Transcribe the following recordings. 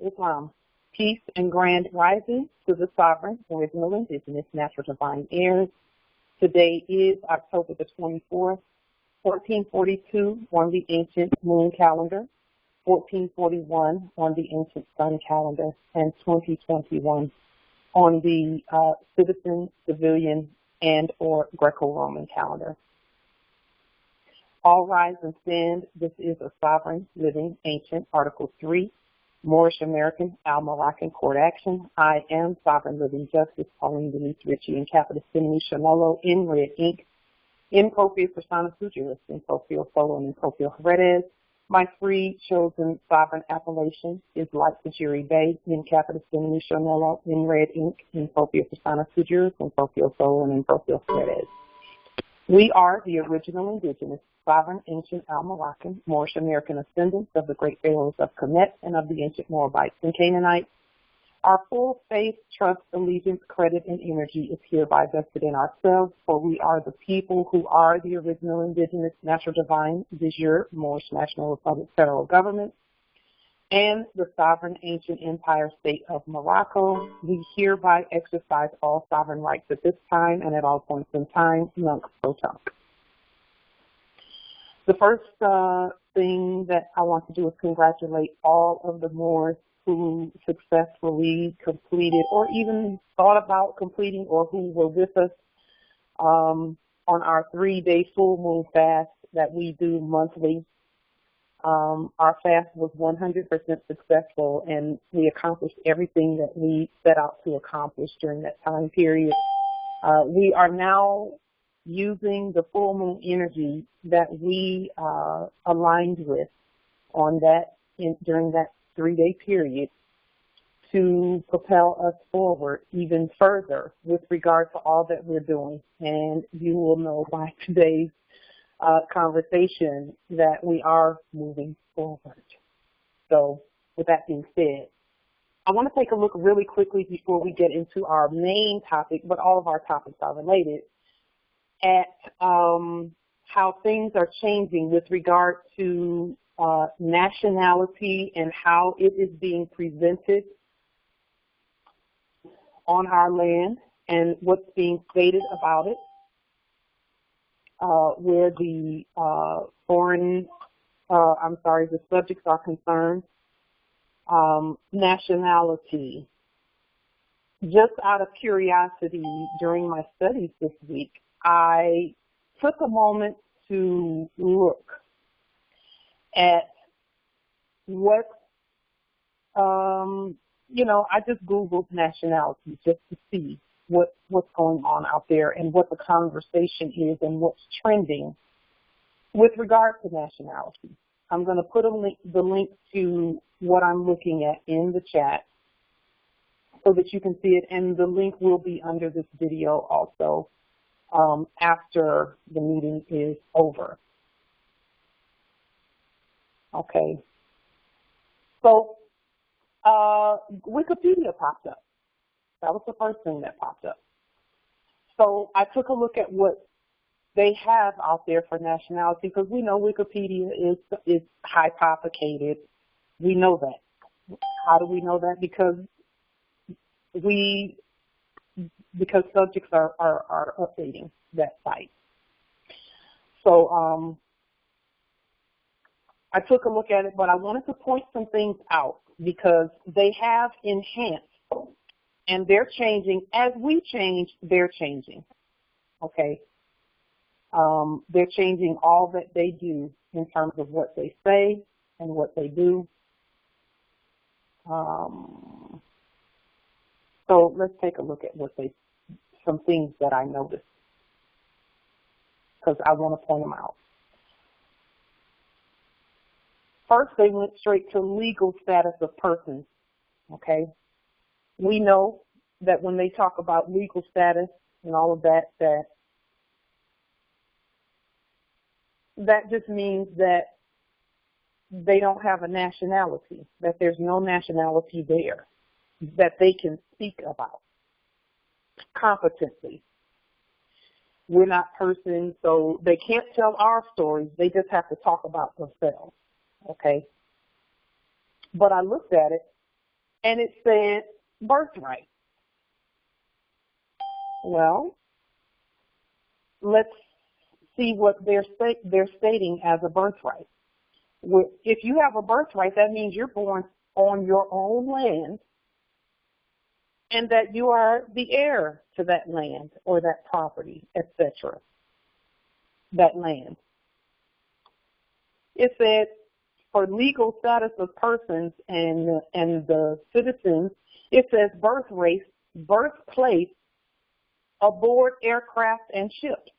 Islam. Peace and grand rising to the sovereign, original, indigenous, natural, divine heirs. Today is October the 24th, 1442 on the ancient moon calendar, 1441 on the ancient sun calendar, and 2021 on the citizen, civilian, and or Greco-Roman calendar. All rise and stand. This is a sovereign, living, ancient, Article 3, Moorish American, Moroccan court action. I am sovereign, living justice, Pauline Denise Ritchie, in capitis nationall, in red ink, in propria persona sui juris, in proprio solo, and in proprio heredes. My free chosen sovereign appellation is like the jury bay, in capitis nationall, in red ink, in propria persona sui juris, in proprio solo, and in proprio heredes. We are the original indigenous, sovereign, ancient, Moroccan, Moorish American ascendants of the great pharaohs of Kemet and of the ancient Moabites and Canaanites. Our full faith, trust, allegiance, credit, and energy is hereby vested in ourselves, for we are the people who are the original indigenous, natural, divine, de jure, Moorish National Republic federal government, and the sovereign ancient empire state of Morocco. We hereby exercise all sovereign rights at this time and at all points in time, nunc pro tunc. The first thing that I want to do is congratulate all of the Moors who successfully completed or even thought about completing or who were with us on our 3-day full moon fast that we do monthly. Our fast was 100% successful, and we accomplished everything that we set out to accomplish during that time period. We are now using the full moon energy that we aligned with on that during that 3-day period to propel us forward even further with regard to all that we're doing. And you will know by today's conversation that we are moving forward. So with that being said, I want to take a look really quickly before we get into our main topic, but all of our topics are related, at how things are changing with regard to nationality and how it is being presented on our land and what's being stated about it, where the the subjects are concerned. Nationality. Just out of curiosity, during my studies this week, I took a moment to look at what, I just Googled nationality just to see what's going on out there and what the conversation is and what's trending with regard to nationality. I'm going to put the link to what I'm looking at in the chat so that you can see it, and the link will be under this video also after the meeting is over. Okay. So Wikipedia popped up. That was the first thing that popped up. So I took a look at what they have out there for nationality, because we know Wikipedia is hypothecated. We know that. How do we know that? Because subjects are updating that site. So I took a look at it, but I wanted to point some things out because they have enhanced, and they're changing. As we change, they're changing. Okay? They're changing all that they do in terms of what they say and what they do. So let's take a look at some things that I noticed, because I want to point them out. First, they went straight to legal status of persons, okay? We know that when they talk about legal status and all of that, that just means that they don't have a nationality, that there's no nationality there that they can speak about competently. We're not persons, so they can't tell our stories. They just have to talk about themselves, okay? But I looked at it, and it said birthright. Well, let's see what they're stating as a birthright. If you have a birthright, that means you're born on your own land and that you are the heir to that land or that property, etc. That land. It said for legal status of persons and the citizens, it says birthplace aboard aircraft and ships.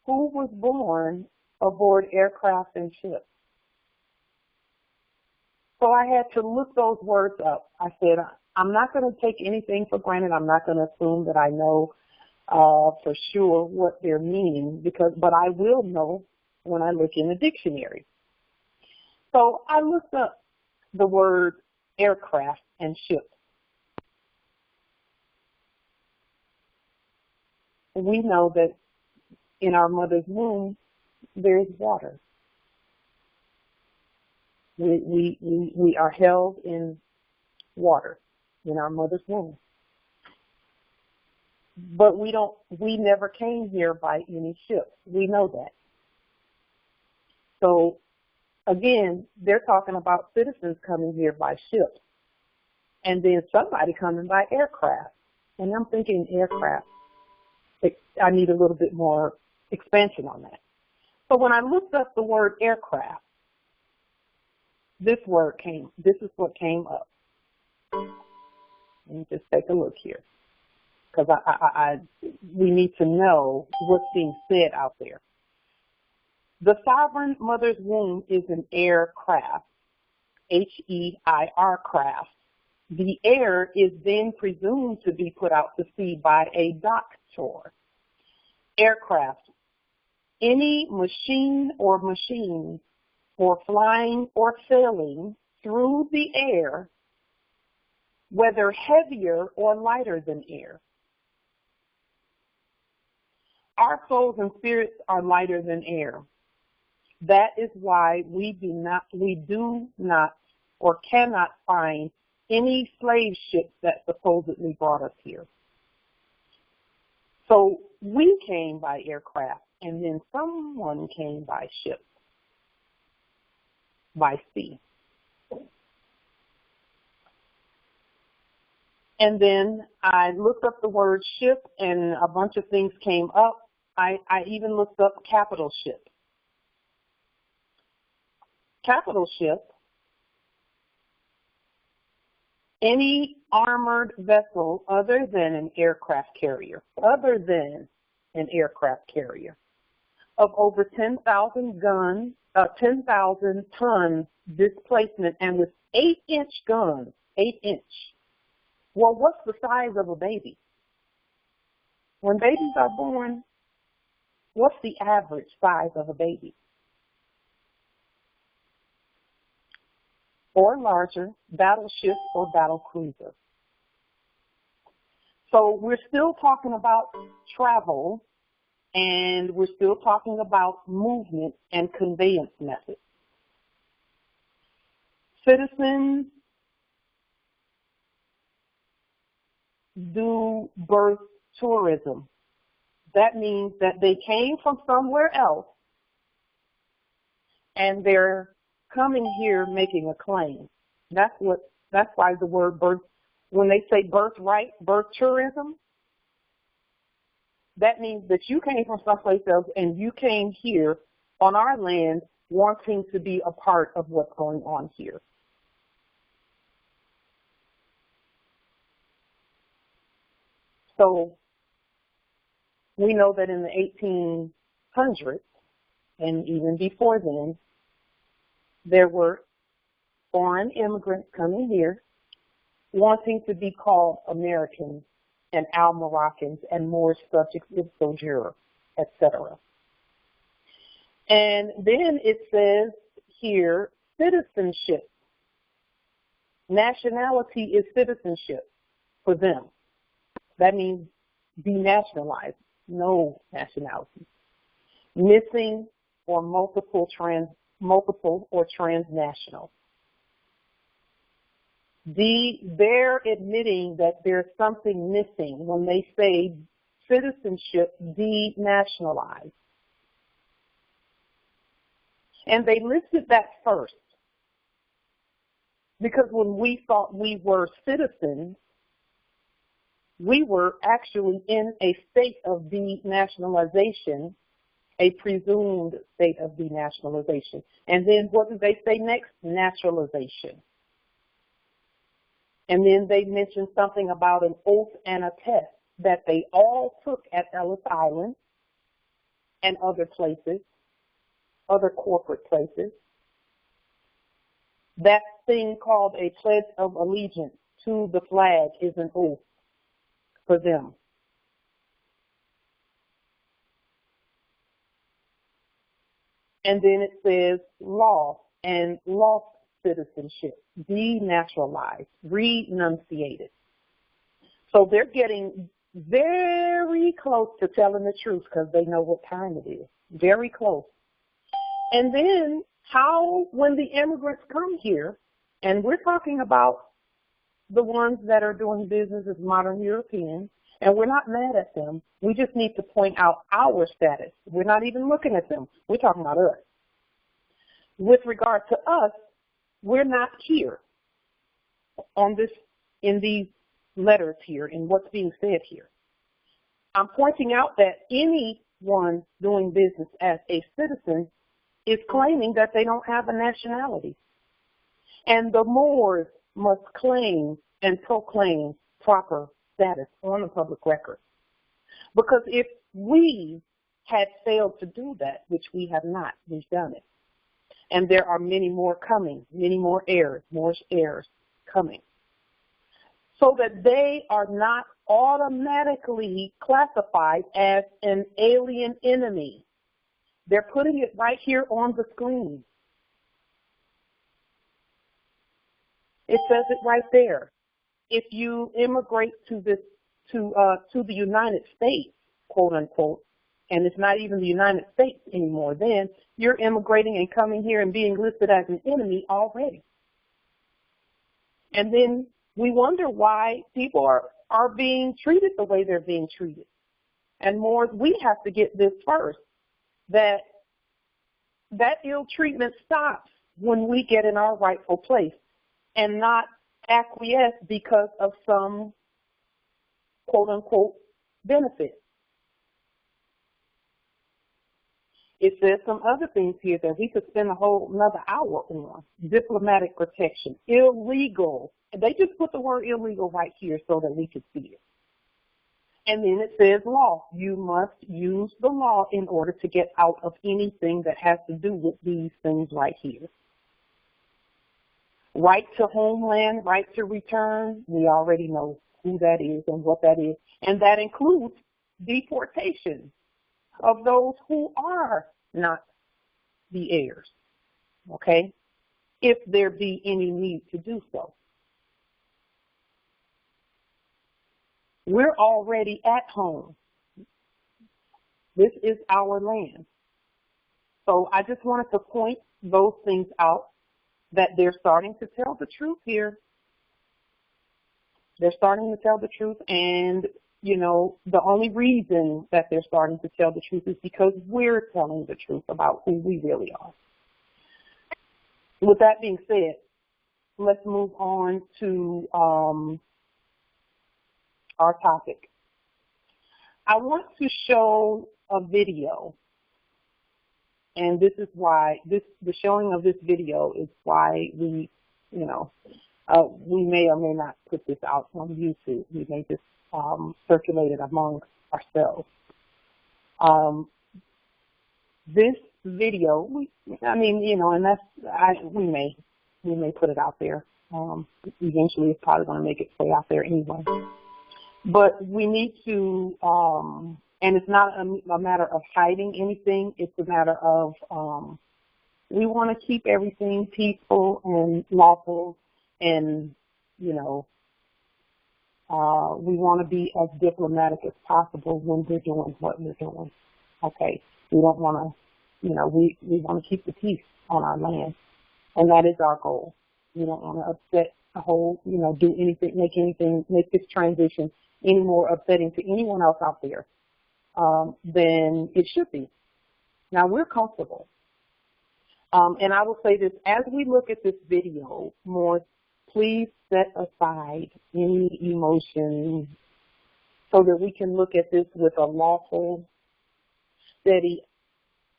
Who was born aboard aircraft and ships? So I had to look those words up. I said, I'm not going to take anything for granted. I'm not going to assume that I know for sure what they're meaning, but I will know when I look in the dictionary. So I looked up the word aircraft and ship. We know that in our mother's womb, there's water. We are held in water in our mother's womb. But we never came here by any ship. We know that. So again, they're talking about citizens coming here by ships. And then somebody coming by aircraft. And I'm thinking aircraft. I need a little bit more expansion on that. So when I looked up the word aircraft, this is what came up. Let me just take a look here, because we need to know what's being said out there. The sovereign mother's womb is an aircraft, H-E-I-R craft. The air is then presumed to be put out to sea by a doctor. Aircraft, any machine or machines for flying or sailing through the air, whether heavier or lighter than air. Our souls and spirits are lighter than air. That is why we do not or cannot find any slave ships that supposedly brought us here. So we came by aircraft, and then someone came by ship, by sea. And then I looked up the word ship, and a bunch of things came up. I even looked up capital ship. Capital ship, any armored vessel other than an aircraft carrier, of over 10,000 guns, 10,000 tons displacement, and with 8-inch guns, 8-inch. Well, what's the size of a baby? When babies are born, what's the average size of a baby? Or larger, battleship or battle cruiser. So we're still talking about travel, and we're still talking about movement and conveyance methods. Citizens do birth tourism. That means that they came from somewhere else and they're coming here making a claim. That's why the word birth, when they say birthright, birth tourism, that means that you came from someplace else and you came here on our land wanting to be a part of what's going on here. So we know that in the 1800s and even before then, there were foreign immigrants coming here wanting to be called Americans and Al-Moroccans and Moorish subjects of sojourner, etc. And then it says here, citizenship. Nationality is citizenship for them. That means denationalized, no nationality. Missing or multiple or transnational. They're admitting that there's something missing when they say citizenship denationalized. And they listed that first because when we thought we were citizens, we were actually in a state of denationalization, a presumed state of denationalization. And then what did they say next? Naturalization. And then they mentioned something about an oath and a test that they all took at Ellis Island and other places, other corporate places. That thing called a pledge of allegiance to the flag is an oath for them. And then it says law and lost citizenship, denaturalized, renunciated. So they're getting very close to telling the truth because they know what time it is. Very close. And then how, when the immigrants come here, and we're talking about the ones that are doing business as modern Europeans, and we're not mad at them. We just need to point out our status. We're not even looking at them. We're talking about us. With regard to us, we're not here on this, in these letters here, in what's being said here. I'm pointing out that anyone doing business as a citizen is claiming that they don't have a nationality. And the Moors must claim and proclaim proper status on the public record. Because if we had failed to do that, which we have not, we've done it. And there are many more coming, many more heirs, Moorish heirs coming. So that they are not automatically classified as an alien enemy. They're putting it right here on the screen. It says it right there. If you immigrate to the United States, quote unquote, and it's not even the United States anymore, then you're immigrating and coming here and being listed as an enemy already. And then we wonder why people are being treated the way they're being treated. And more, we have to get this first, that ill treatment stops when we get in our rightful place and not acquiesce because of some quote unquote benefit. It says some other things here that we could spend a whole another hour on. Diplomatic protection, illegal. They just put the word illegal right here so that we could see it. And then it says law. You must use the law in order to get out of anything that has to do with these things right here. Right to homeland, right to return. We already know who that is and what that is. And that includes deportation of those who are not the heirs, okay, if there be any need to do so. We're already at home. This is our land. So I just wanted to point those things out, that they're starting to tell the truth here. They're starting to tell the truth, and you know, the only reason that they're starting to tell the truth is because we're telling the truth about who we really are. With that being said, let's move on to our topic. I want to show a video, and this is why, the showing of this video is why we, you know, we may or may not put this out on YouTube. We may just circulate it among ourselves. This video, I mean, you know, and that's, we may put it out there. Eventually, it's probably going to make its way out there anyway. But we need to, and it's not a matter of hiding anything. It's a matter of we want to keep everything peaceful and lawful, and you know, we want to be as diplomatic as possible when we're doing what we're doing. Okay, we don't want to, you know, we want to keep the peace on our land, and that is our goal. We don't want to upset do anything, make this transition any more upsetting to anyone else out there than it should be. Now, we're comfortable. And I will say this, as we look at this video, Moors, please set aside any emotions so that we can look at this with a lawful, steady,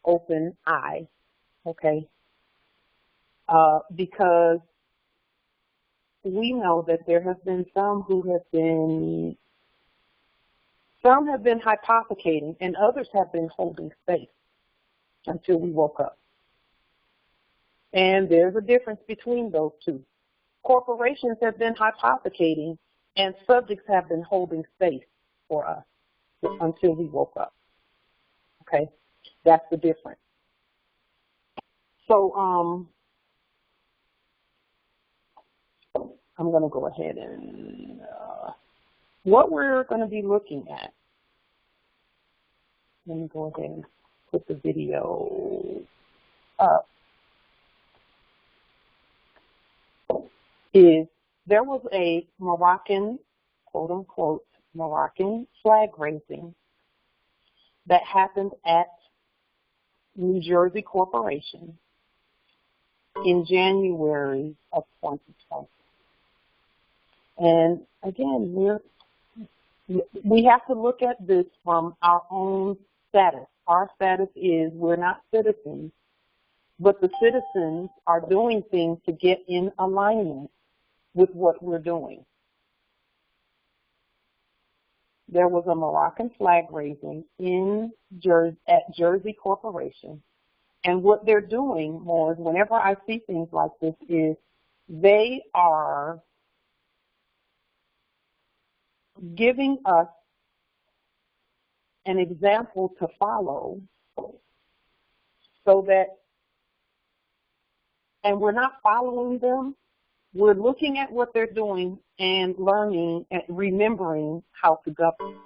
open eye, okay? Because we know that there have been some have been hypothecating, and others have been holding space until we woke up. And there's a difference between those two. Corporations have been hypothecating, and subjects have been holding space for us until we woke up. Okay, that's the difference. So I'm going to go ahead and what we're going to be looking at. Let me go ahead and put the video up. There was a Moroccan, quote unquote, Moroccan flag raising that happened at New Jersey Corporation in January of 2020. And again, we have to look at this from our own status. Our status is we're not citizens, but the citizens are doing things to get in alignment with what we're doing. There was a Moroccan flag raising at Jersey Corporation. And what they're doing more is, whenever I see things like this, is they are giving us an example to follow, so that, and we're not following them, we're looking at what they're doing and learning and remembering how to govern.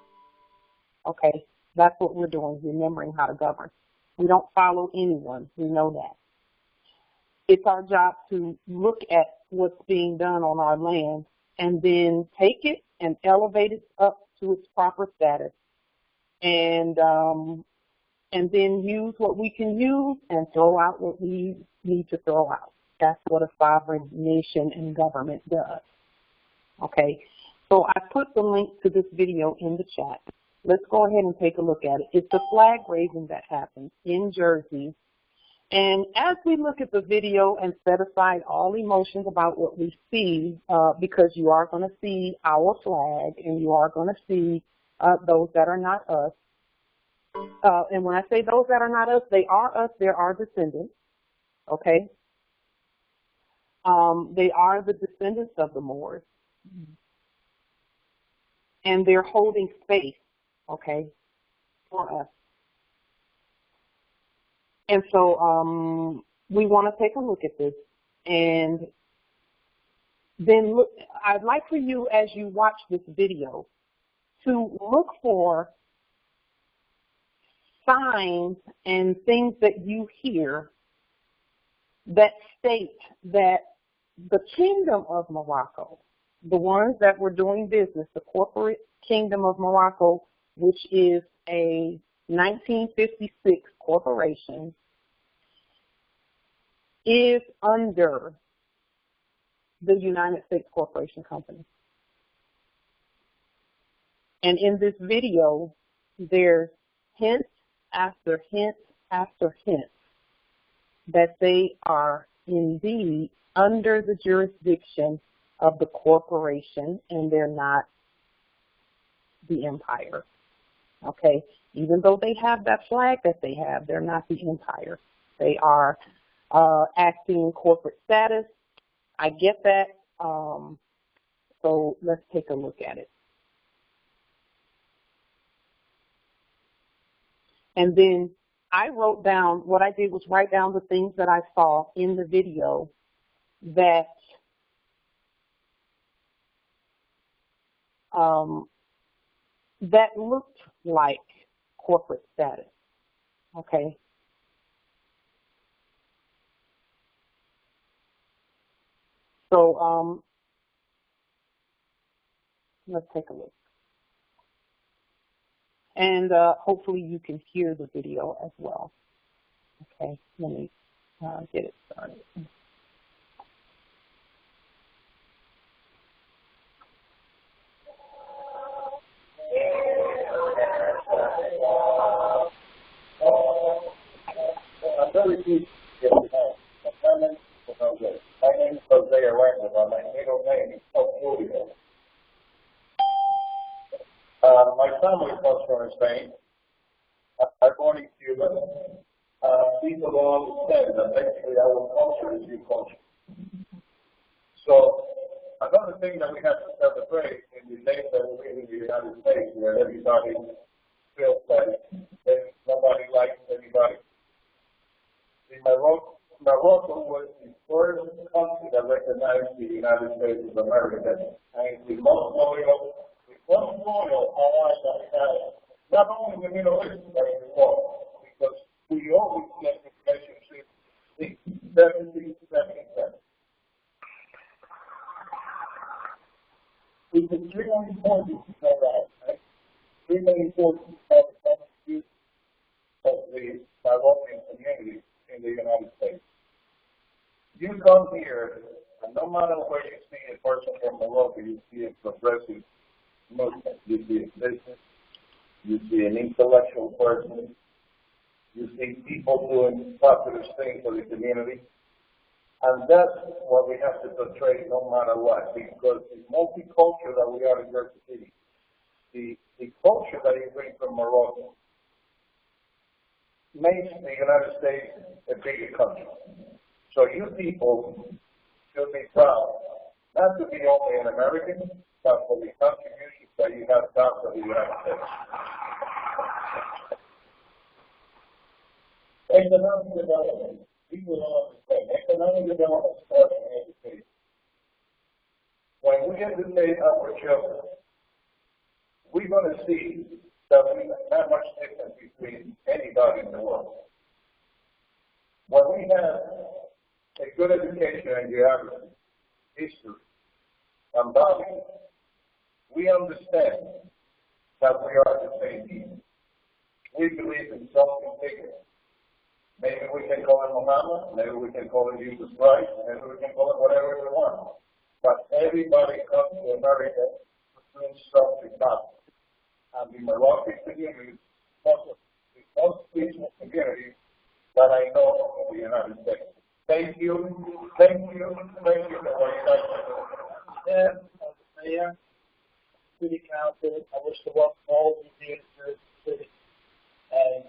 Okay, that's what we're doing, remembering how to govern. We don't follow anyone, we know that. It's our job to look at what's being done on our land and then take it and elevate it up to its proper status, and then use what we can use and throw out what we need to throw out. That's what a sovereign nation and government does. Okay, so I put the link to this video in the chat. Let's go ahead and take a look at it. It's a flag raising that happened in Jersey. And as we look at the video and set aside all emotions about what we see, because you are going to see our flag and you are going to see those that are not us. And when I say those that are not us, they are us. They're our descendants. Okay? They are the descendants of the Moors. And they're holding space, okay, for us. And so we want to take a look at this. And then look, I'd like for you, as you watch this video, to look for signs and things that you hear that state that the Kingdom of Morocco, the ones that were doing business, the corporate Kingdom of Morocco, which is a 1956 corporation, is under the United States Corporation Company. And in this video, there's hint after hint after hint that they are indeed under the jurisdiction of the corporation, and they're not the empire. Okay, even though they have that flag that they have, they're not the empire. They are acting in corporate status. I get that. So let's take a look at it. And then I wrote down, what I did was write down the things that I saw in the video that that looked like corporate status, okay? So Let's take a look. And hopefully you can hear the video as well. Okay, let me get it started. I'm very pleased to get a comment about this. My name is thursdaye, but my middle name is Julio. My family comes from Spain. I'm born in Cuba. People don't understand that basically our culture is your culture. So another thing that we have to celebrate in the days that we live in the United States, where everybody feels that nobody likes anybody. In Morocco was the first country that recognized the United States of America, and the most loyal ally that we have, not only in the Middle East, but in the world, because we always get the relationship in 1777. It's extremely important to know that, right? Extremely important to have the common view of the Moroccan community in the United States. You come here, and no matter where you see a person from Morocco, you see a progressive movement. You see a business, you see an intellectual person, you see people doing positive things for the community. And that's what we have to portray no matter what, because the multicultural that we are in Jersey City, the culture that you bring from Morocco makes the United States a bigger country. So you people should be proud, not to be only an American, but for the contributions that you have done for the United States. Economic development, people don't understand. Economic development starts in education. When we educate our children, we're going to see that we have not much difference between anybody in the world. When we have a good education in geography, history, and values, we understand that we are the same people. We believe in something bigger. Maybe we can call it Muhammad, maybe we can call it Jesus Christ, maybe we can call it whatever we want. But everybody comes to America to do something about it. And the Moroccan community is the most peaceful community that I know in the United States. Thank you for what you guys are doing. Mayor, City Council, I wish to welcome all of you here to Jersey City. And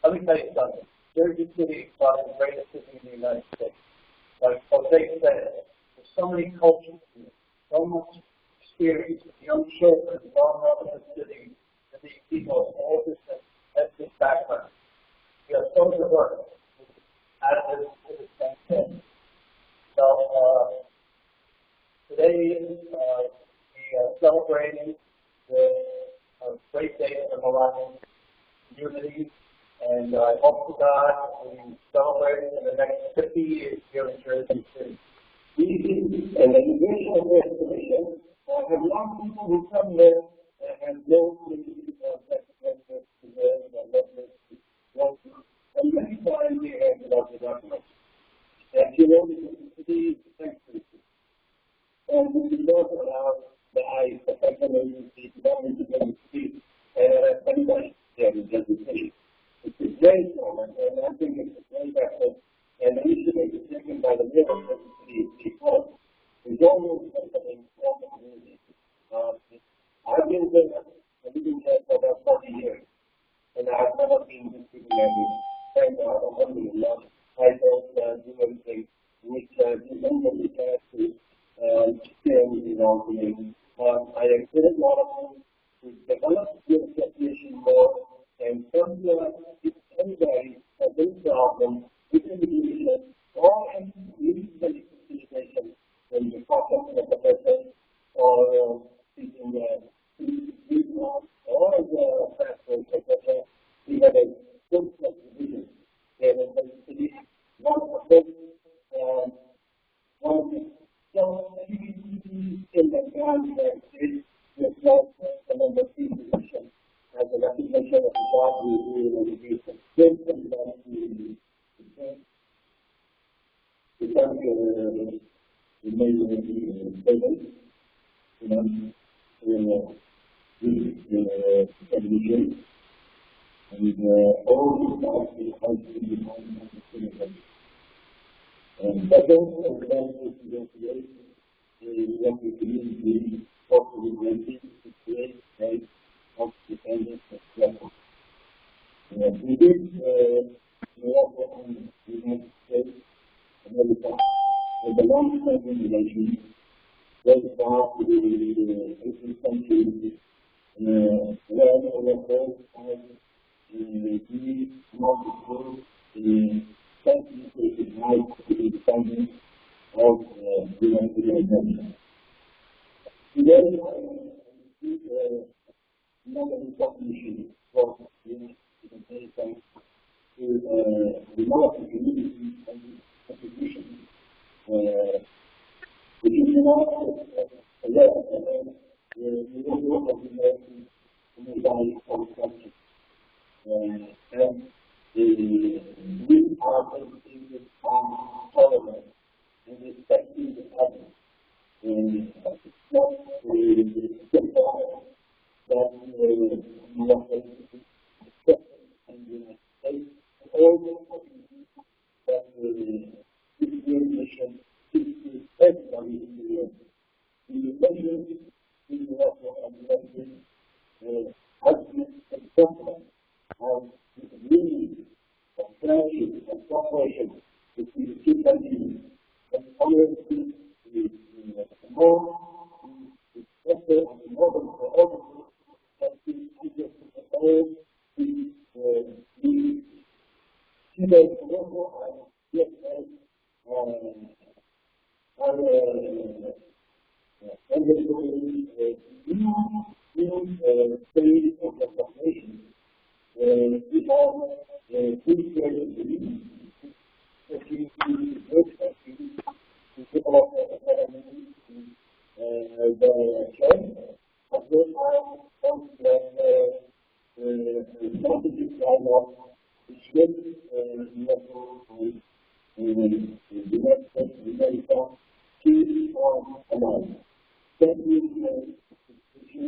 let me tell you something. Jersey City is one of the greatest cities in the United States. Like Jose said, there's so many cultures here, so much experience with young children growing up in the city, and these people of all different ethnic backgrounds. We are so diverse out of this same thing. So today we are celebrating the great day of the Moroccan community. And I hope to God we celebrate it in the next 50 years here in Jersey City. And the immigration of the commission have a lot of people who come there and know and many times they have a lot of documents. And you know, the city is the country. And we don't allow the eyes of the agency to go into the city and anybody there in Jersey City. It's a great moment, and I think it's a great effort, and we should make a decision by the middle of the city because there's always something wrong with the community. I've been there, I've been there for about 40 years, and I've never been distributing any kind of money. I don't do anything which somebody has to share with you all to me. I encourage all of you to develop your association more. And if anybody has any problem with immigration or any legal situation, when you talk to the professor or speaking or the pastor, etc., we have a good division. And one of them, one of the in the United States, television, and all the actually has to be on. But also today, what we community possibly wanting to create a self-dependent level. We did Morocco on the United States, America, with a long-term relation, very far to the 18th century, where Morocco has the multiple self-created right to be dependent of the United Nations. Today, we see another important issue for the United Nations to the Moroccan community and contribution, which is not a lot of the role of the American community of the country. And we are educated on tolerance and respecting the others. And it's not that Morocco is and the United States, all that this mission is to everybody in the world. The relations in Morocco and the United has been example of unity, of friendship, of cooperation between the two countries, and tolerance is more better and more than for all of us, and all the today Morocco yes, new phase of the population. We have three periods of the develop the chainge, as well as strategic dialogue which will Morocco and the United States of America to form alliance. That will be a institution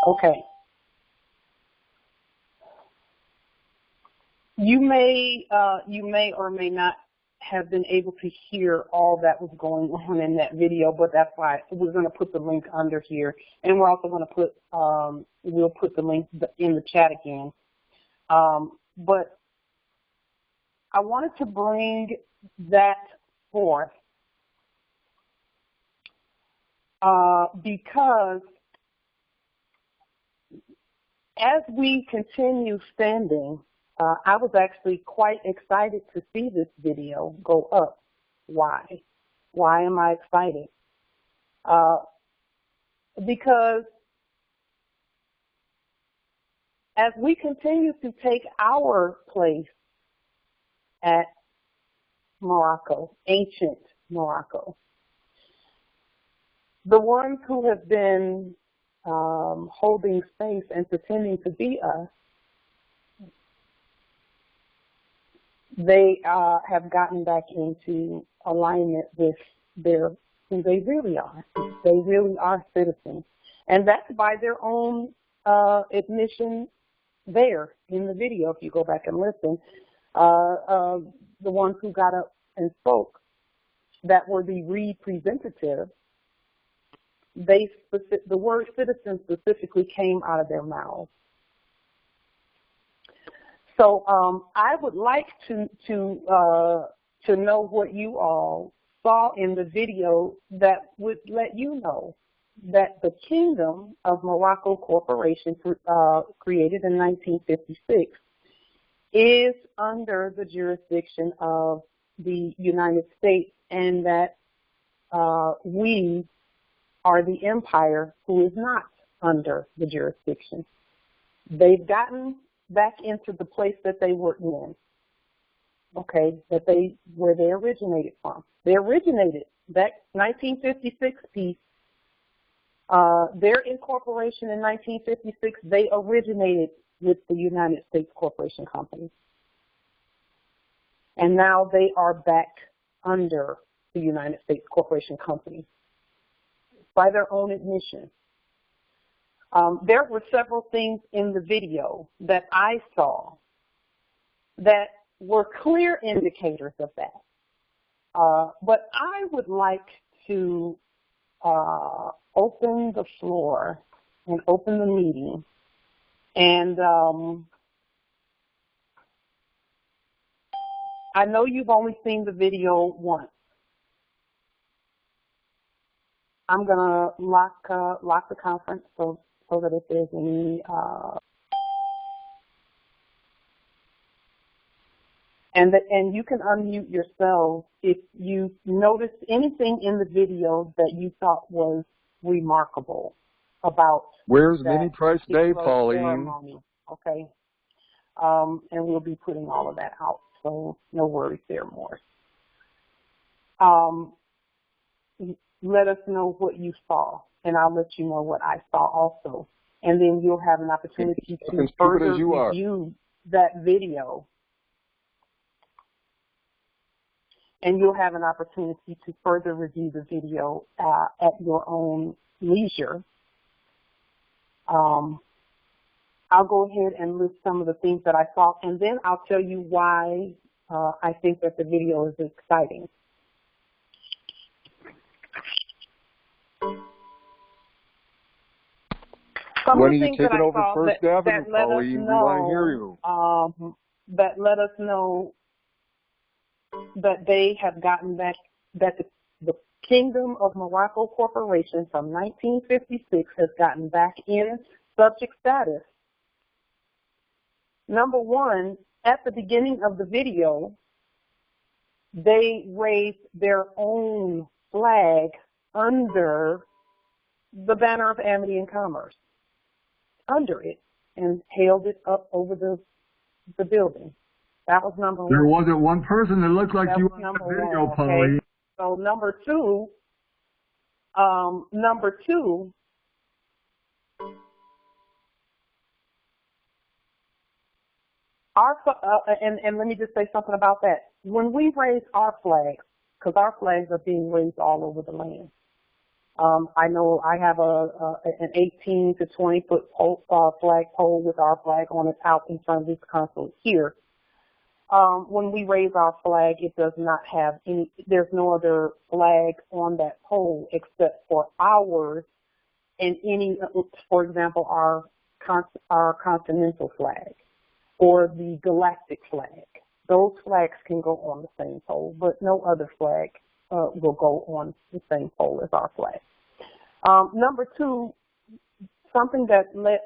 Okay. You may or may not have been able to hear all that was going on in that video, but that's why we're going to put the link under here, and we're also going to put we'll put the link in the chat again. But I wanted to bring that forth because as we continue standing, I was actually quite excited to see this video go up. Why? Why am I excited? Because as we continue to take our place at Morocco, ancient Morocco, the ones who have been holding space and pretending to be us, they have gotten back into alignment with who they really are. They really are citizens. And that's by their own admission there in the video, if you go back and listen. The ones who got up and spoke that were the representatives, the word citizen specifically came out of their mouths. So I would like to know what you all saw in the video that would let you know that the Kingdom of Morocco Corporation, created in 1956, is under the jurisdiction of the United States, and that we are the empire who is not under the jurisdiction. They've gotten back into the place that they were in, okay, where they originated from. They originated, that 1956 piece, their incorporation in 1956, they originated with the United States Corporation Company. And now they are back under the United States Corporation Company by their own admission. There were several things in the video that I saw that were clear indicators of that. But I would like to open the floor and open the meeting. And I know you've only seen the video once. I'm going to lock the conference so that if there's any and you can unmute yourselves if you noticed anything in the video that you thought was remarkable about Where's Mini Price Day, Pauline? Ceremony. Okay. And we'll be putting all of that out, so no worries there, Morris. Let us know what you saw, and I'll let you know what I saw also. And then you'll have an opportunity to further review that video. And you'll have an opportunity to further review the video at your own leisure. I'll go ahead and list some of the things that I saw, and then I'll tell you why I think that the video is exciting. When are you taking over First Avenue, Pauline? We want to hear you. That let us know that they have gotten back, that the Kingdom of Morocco Corporation from 1956 has gotten back in subject status. Number one, at the beginning of the video, they raised their own flag under the banner of amity and commerce, under it, and held it up over the building. That was number one. There wasn't one person that looked like you on the video, Pauline. Okay. So number two, and let me just say something about that. When we raise our flags, because our flags are being raised all over the land. I know I have an 18 to 20 foot flagpole with our flag on it out in front of this consulate here. When we raise our flag, it does not have any, there's no other flag on that pole except for ours and any, for example, our continental flag. or the galactic flag. Those flags can go on the same pole, but no other flag will go on the same pole as our flag. Number two, something that let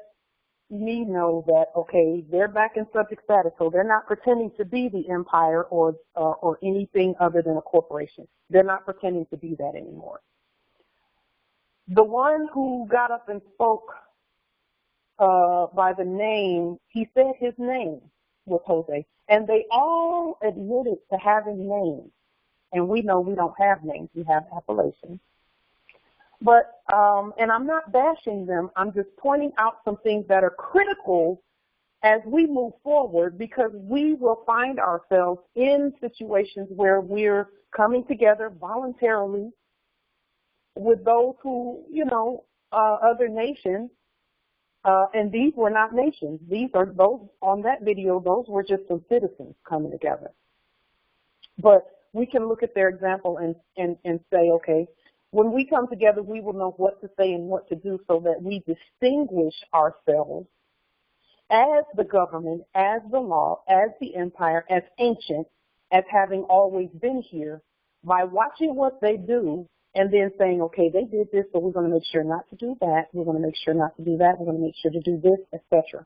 me know that, okay, they're back in subject status, so they're not pretending to be the empire or anything other than a corporation. They're not pretending to be that anymore. The one who got up and spoke by the name, he said his name was Jose, and they all admitted to having names. And we know we don't have names, we have appellations. But, and I'm not bashing them, I'm just pointing out some things that are critical as we move forward, because we will find ourselves in situations where we're coming together voluntarily with those who, you know, other nations, and these were not nations. These are those on that video, those were just some citizens coming together. But we can look at their example and say, okay, when we come together, we will know what to say and what to do so that we distinguish ourselves as the government, as the law, as the empire, as ancient, as having always been here, by watching what they do and then saying, okay, they did this, so we're going to make sure not to do that. We're going to make sure not to do that. We're going to make sure to do this, etc.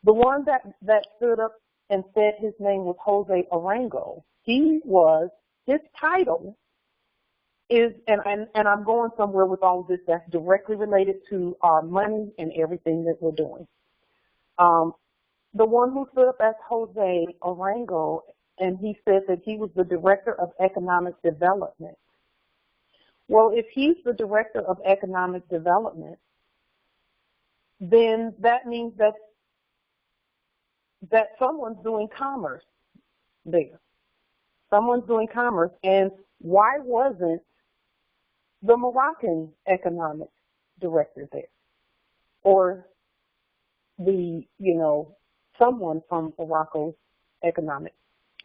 The one that stood up and said his name was Jose Arango, his title is, and I'm going somewhere with all of this that's directly related to our money and everything that we're doing. The one who stood up as Jose Arango, and he said that he was the Director of Economic Development. Well, if he's the Director of Economic Development, then that means that someone's doing commerce there. Someone's doing commerce, and why wasn't the Moroccan economic director there? Or the, you know, someone from Morocco's economic.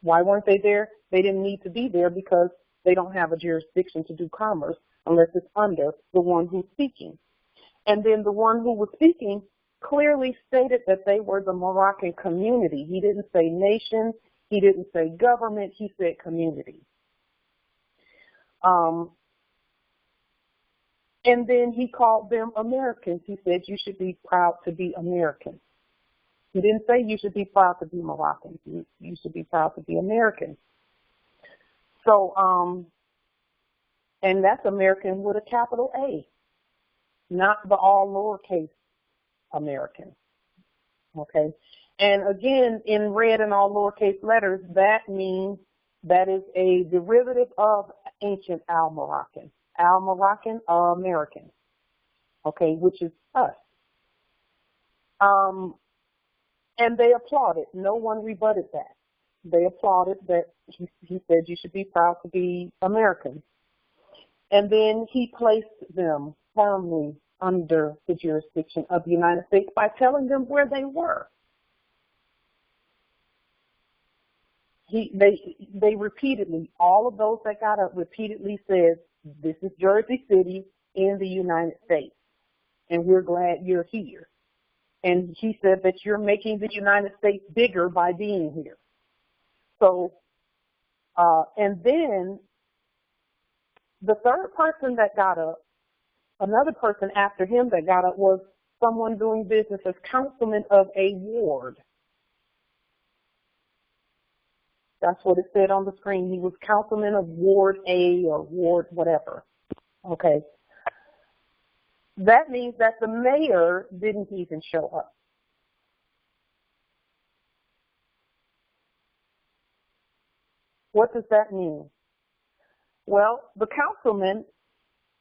Why weren't they there? They didn't need to be there because they don't have a jurisdiction to do commerce unless it's under the one who's speaking. And then the one who was speaking clearly stated that they were the Moroccan community. He didn't say nation. He didn't say government. He said community. And then he called them Americans. He said you should be proud to be American. He didn't say you should be proud to be Moroccan. You should be proud to be American. So, and that's American with a capital A, not the all lowercase American. Okay. And again, in red and all lowercase letters, that means that is a derivative of ancient Al-Moroccan. Al-Moroccan, American, okay, which is us. And they applauded. No one rebutted that. They applauded that he said you should be proud to be American. And then he placed them firmly under the jurisdiction of the United States by telling them where they were. They repeatedly, all of those that got up repeatedly said, this is Jersey City in the United States, and we're glad you're here. And he said that you're making the United States bigger by being here. So, and then the third person that got up, another person after him that got up, was someone doing business as councilman of a ward. That's what it said on the screen. He was councilman of Ward A or Ward whatever. Okay. That means that the mayor didn't even show up. What does that mean? Well, the councilman,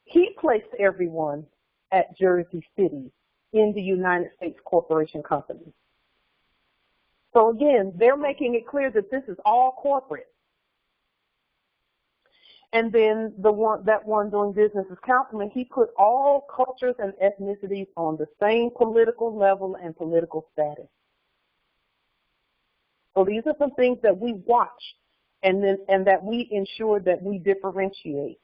he placed everyone at Jersey City in the United States Corporation Company. So again, they're making it clear that this is all corporate. And then that one doing business as councilman, he put all cultures and ethnicities on the same political level and political status. So these are some things that we watch and that we ensure that we differentiate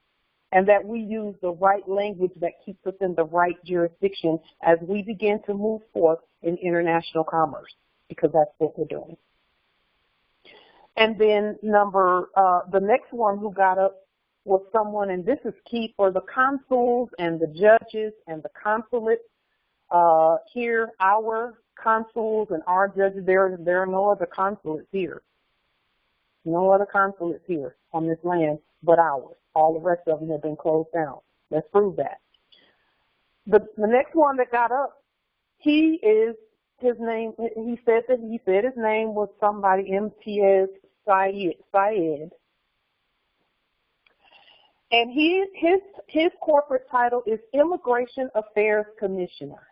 and that we use the right language that keeps us in the right jurisdiction as we begin to move forth in international commerce. because that's what we're doing. And then the next one who got up was someone, and this is key for the consuls and the judges and the consulate. Here, our consuls and our judges, there are no other consulates here. No other consulates here on this land but ours. All the rest of them have been closed down. Let's prove that. The next one that got up, he said his name was somebody, Imtiaz Syed. And his corporate title is Immigration Affairs Commissioner.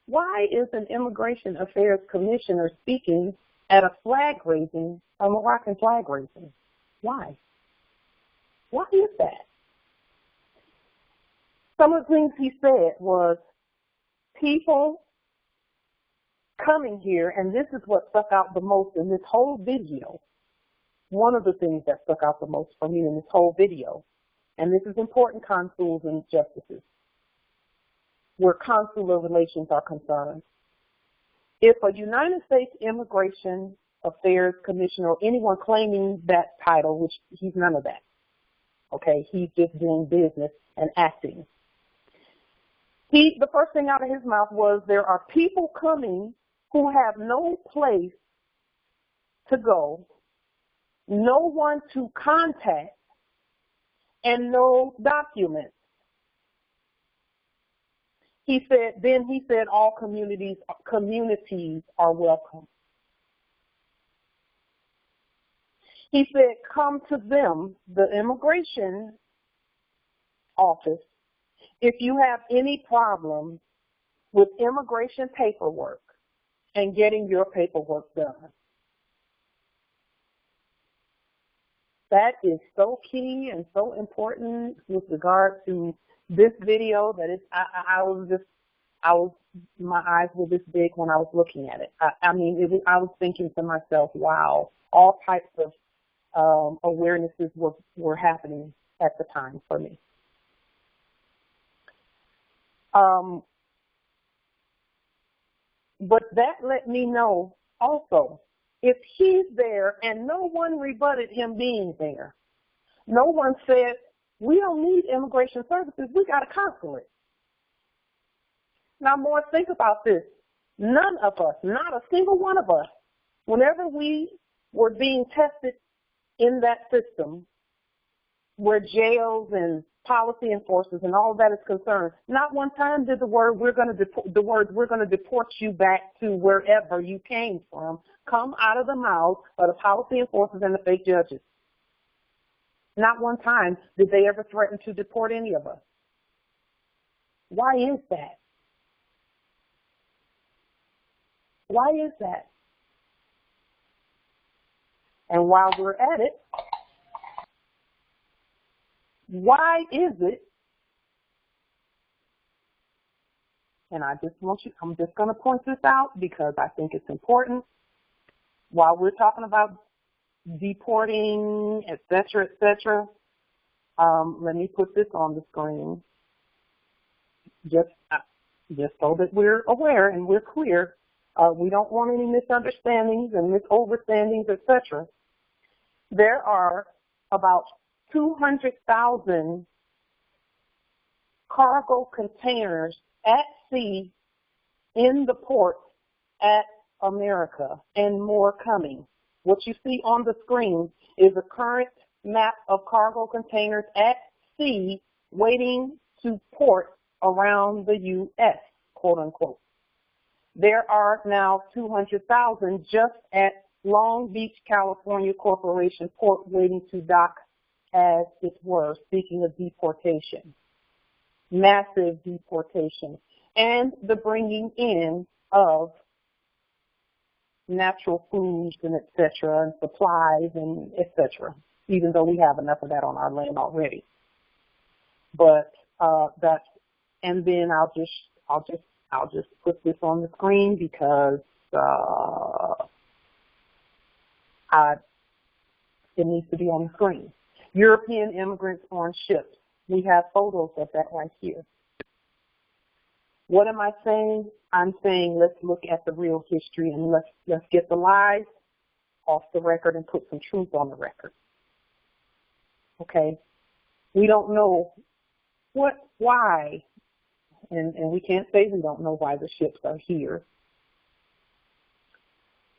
Why is an Immigration Affairs Commissioner speaking at a Moroccan flag raising? Why? Why is that? Some of the things he said was people coming here, and this is what stuck out the most in this whole video. One of the things that stuck out the most for me in this whole video, and this is important, consuls and justices, where consular relations are concerned. If a United States Immigration Affairs Commissioner or anyone claiming that title, which he's none of that, okay, he's just doing business and acting. The first thing out of his mouth was there are people coming who have no place to go, no one to contact, and no documents. He said all communities are welcome. He said, come to them, the immigration office, if you have any problems with immigration paperwork and getting your paperwork done. That is so key and so important with regard to this video that my eyes were this big when I was looking at it. I was thinking to myself, wow, all types of awarenesses were happening at the time for me. But that let me know also, if he's there and no one rebutted him being there, no one said, we don't need immigration services, we got a consulate. Now, more think about this. None of us, not a single one of us, whenever we were being tested in that system where jails and policy enforcers and all of that is concerned, not one time did the words we're going to deport you back to wherever you came from come out of the mouths of the policy enforcers and the fake judges. Not one time did they ever threaten to deport any of us. Why is that? Why is that? And while we're at it, why is it, and I'm just going to point this out because I think it's important, while we're talking about deporting, et cetera, let me put this on the screen just so that we're aware and we're clear. We don't want any misunderstandings and misoverstandings, et cetera. There are about 200,000 cargo containers at sea in the ports at America, and more coming. What you see on the screen is a current map of cargo containers at sea waiting to port around the U.S., quote unquote. There are now 200,000 just at Long Beach, California Corporation Port waiting to dock, as it were, speaking of deportation, massive deportation, and the bringing in of natural foods and et cetera, and supplies and et cetera, even though we have enough of that on our land already. But and then I'll just put this on the screen because it needs to be on the screen. European immigrants on ships. We have photos of that right here. What am I saying? I'm saying let's look at the real history and let's get the lies off the record and put some truth on the record. Okay? We don't know why, and we can't say we don't know why the ships are here.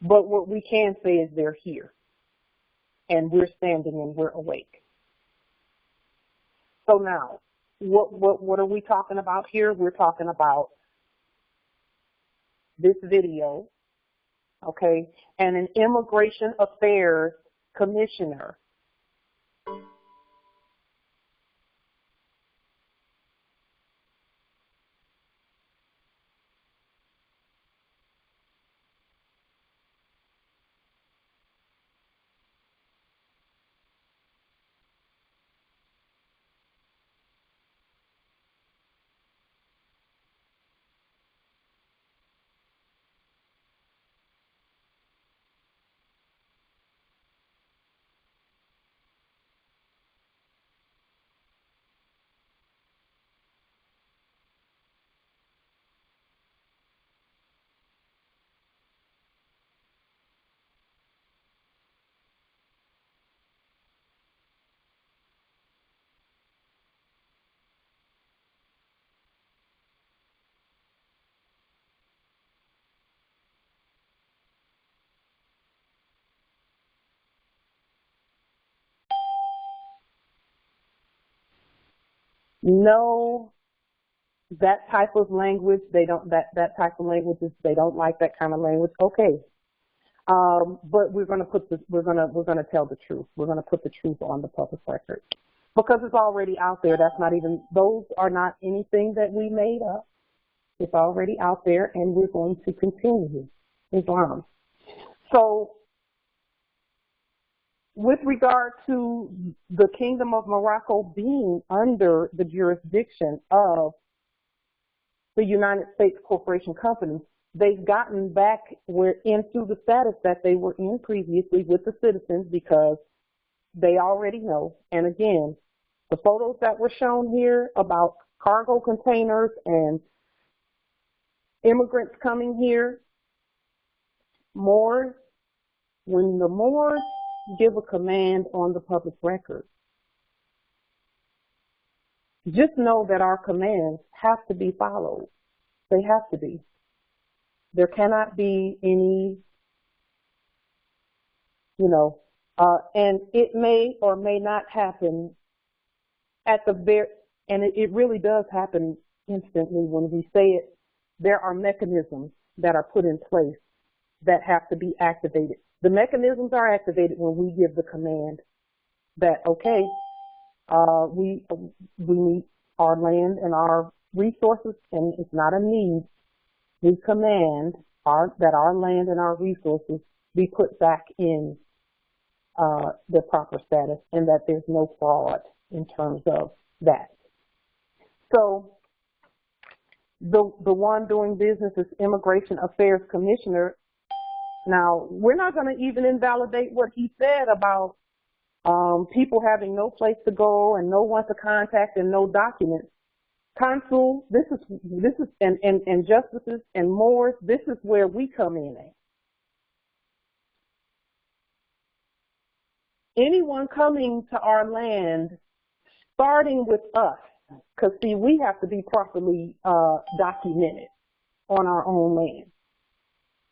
But what we can say is they're here. And we're standing and we're awake. So now, what are we talking about here? We're talking about this video, okay, and an immigration affairs commissioner. No, that type of language, they don't, that type of language, they don't like that kind of language. Okay. But we're going to tell the truth. We're going to put the truth on the public record because it's already out there. That's not even, those are not anything that we made up. It's already out there and we're going to continue Islam. So with regard to the Kingdom of Morocco being under the jurisdiction of the United States Corporation Company, they've gotten back into the status that they were in previously with the citizens because they already know. And again, the photos that were shown here about cargo containers and immigrants coming here, Moors, when the Moors give a command on the public record, just know that our commands have to be followed. They have to be. There cannot be any, and it may or may not happen at the very, and it really does happen instantly when we say it. There are mechanisms that are put in place that have to be activated. The mechanisms are activated when we give the command that, okay, we need our land and our resources, and it's not a need. We command that our land and our resources be put back in the proper status and that there's no fraud in terms of that. So the one doing business is Immigration Affairs Commissioner. Now, we're not going to even invalidate what he said about people having no place to go and no one to contact and no documents. Consul, this is and justices and Moors, this is where we come in at. Anyone coming to our land, starting with us, because see, we have to be properly documented on our own land.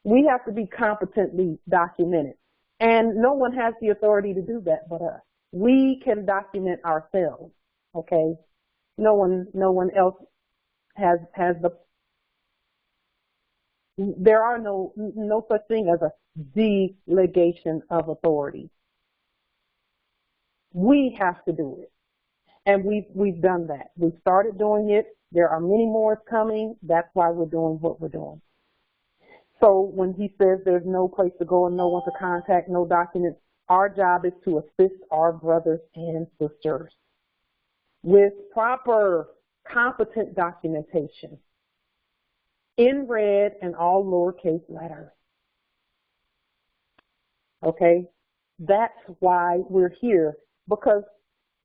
We have to be competently documented. And no one has the authority to do that but us. We can document ourselves, okay? No one else has the, there are no such thing as a delegation of authority. We have to do it. And we've done that. We've started doing it. There are many more coming. That's why we're doing what we're doing. So when he says there's no place to go and no one to contact, no documents, our job is to assist our brothers and sisters with proper, competent documentation in red and all lowercase letters. Okay? That's why we're here, because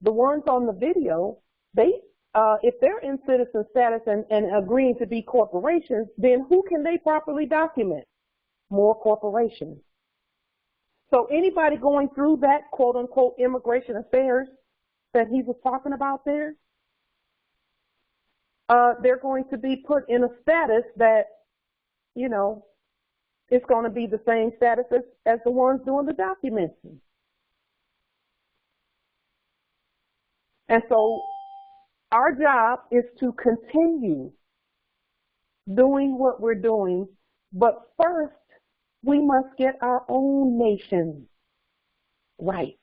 the ones on the video, they if they're in citizen status and agreeing to be corporations, then who can they properly document? More corporations. So anybody going through that quote-unquote immigration affairs that he was talking about there, they're going to be put in a status that, you know, it's going to be the same status as the ones doing the documenting. And so our job is to continue doing what we're doing, but first we must get our own nation right.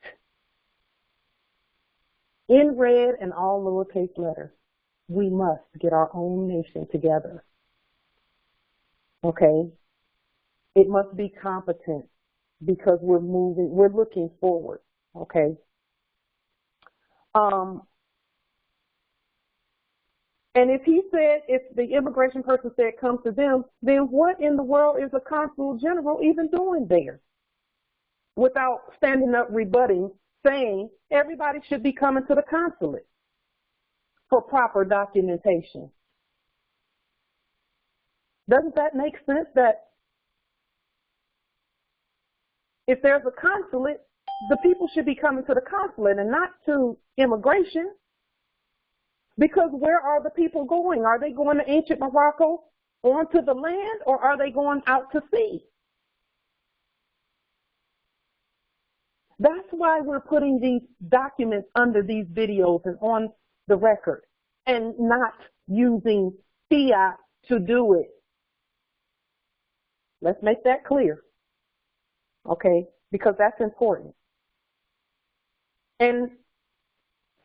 In red and all lowercase letters, we must get our own nation together. Okay? It must be competent because we're looking forward. Okay? And if the immigration person said come to them, then what in the world is a consul general even doing there? Without standing up rebutting, saying everybody should be coming to the consulate for proper documentation. Doesn't that make sense that if there's a consulate, the people should be coming to the consulate and not to immigration? Because where are the people going? Are they going to ancient Morocco onto the land, or are they going out to sea? That's why we're putting these documents under these videos and on the record and not using fiat to do it. Let's make that clear, okay? Because that's important. And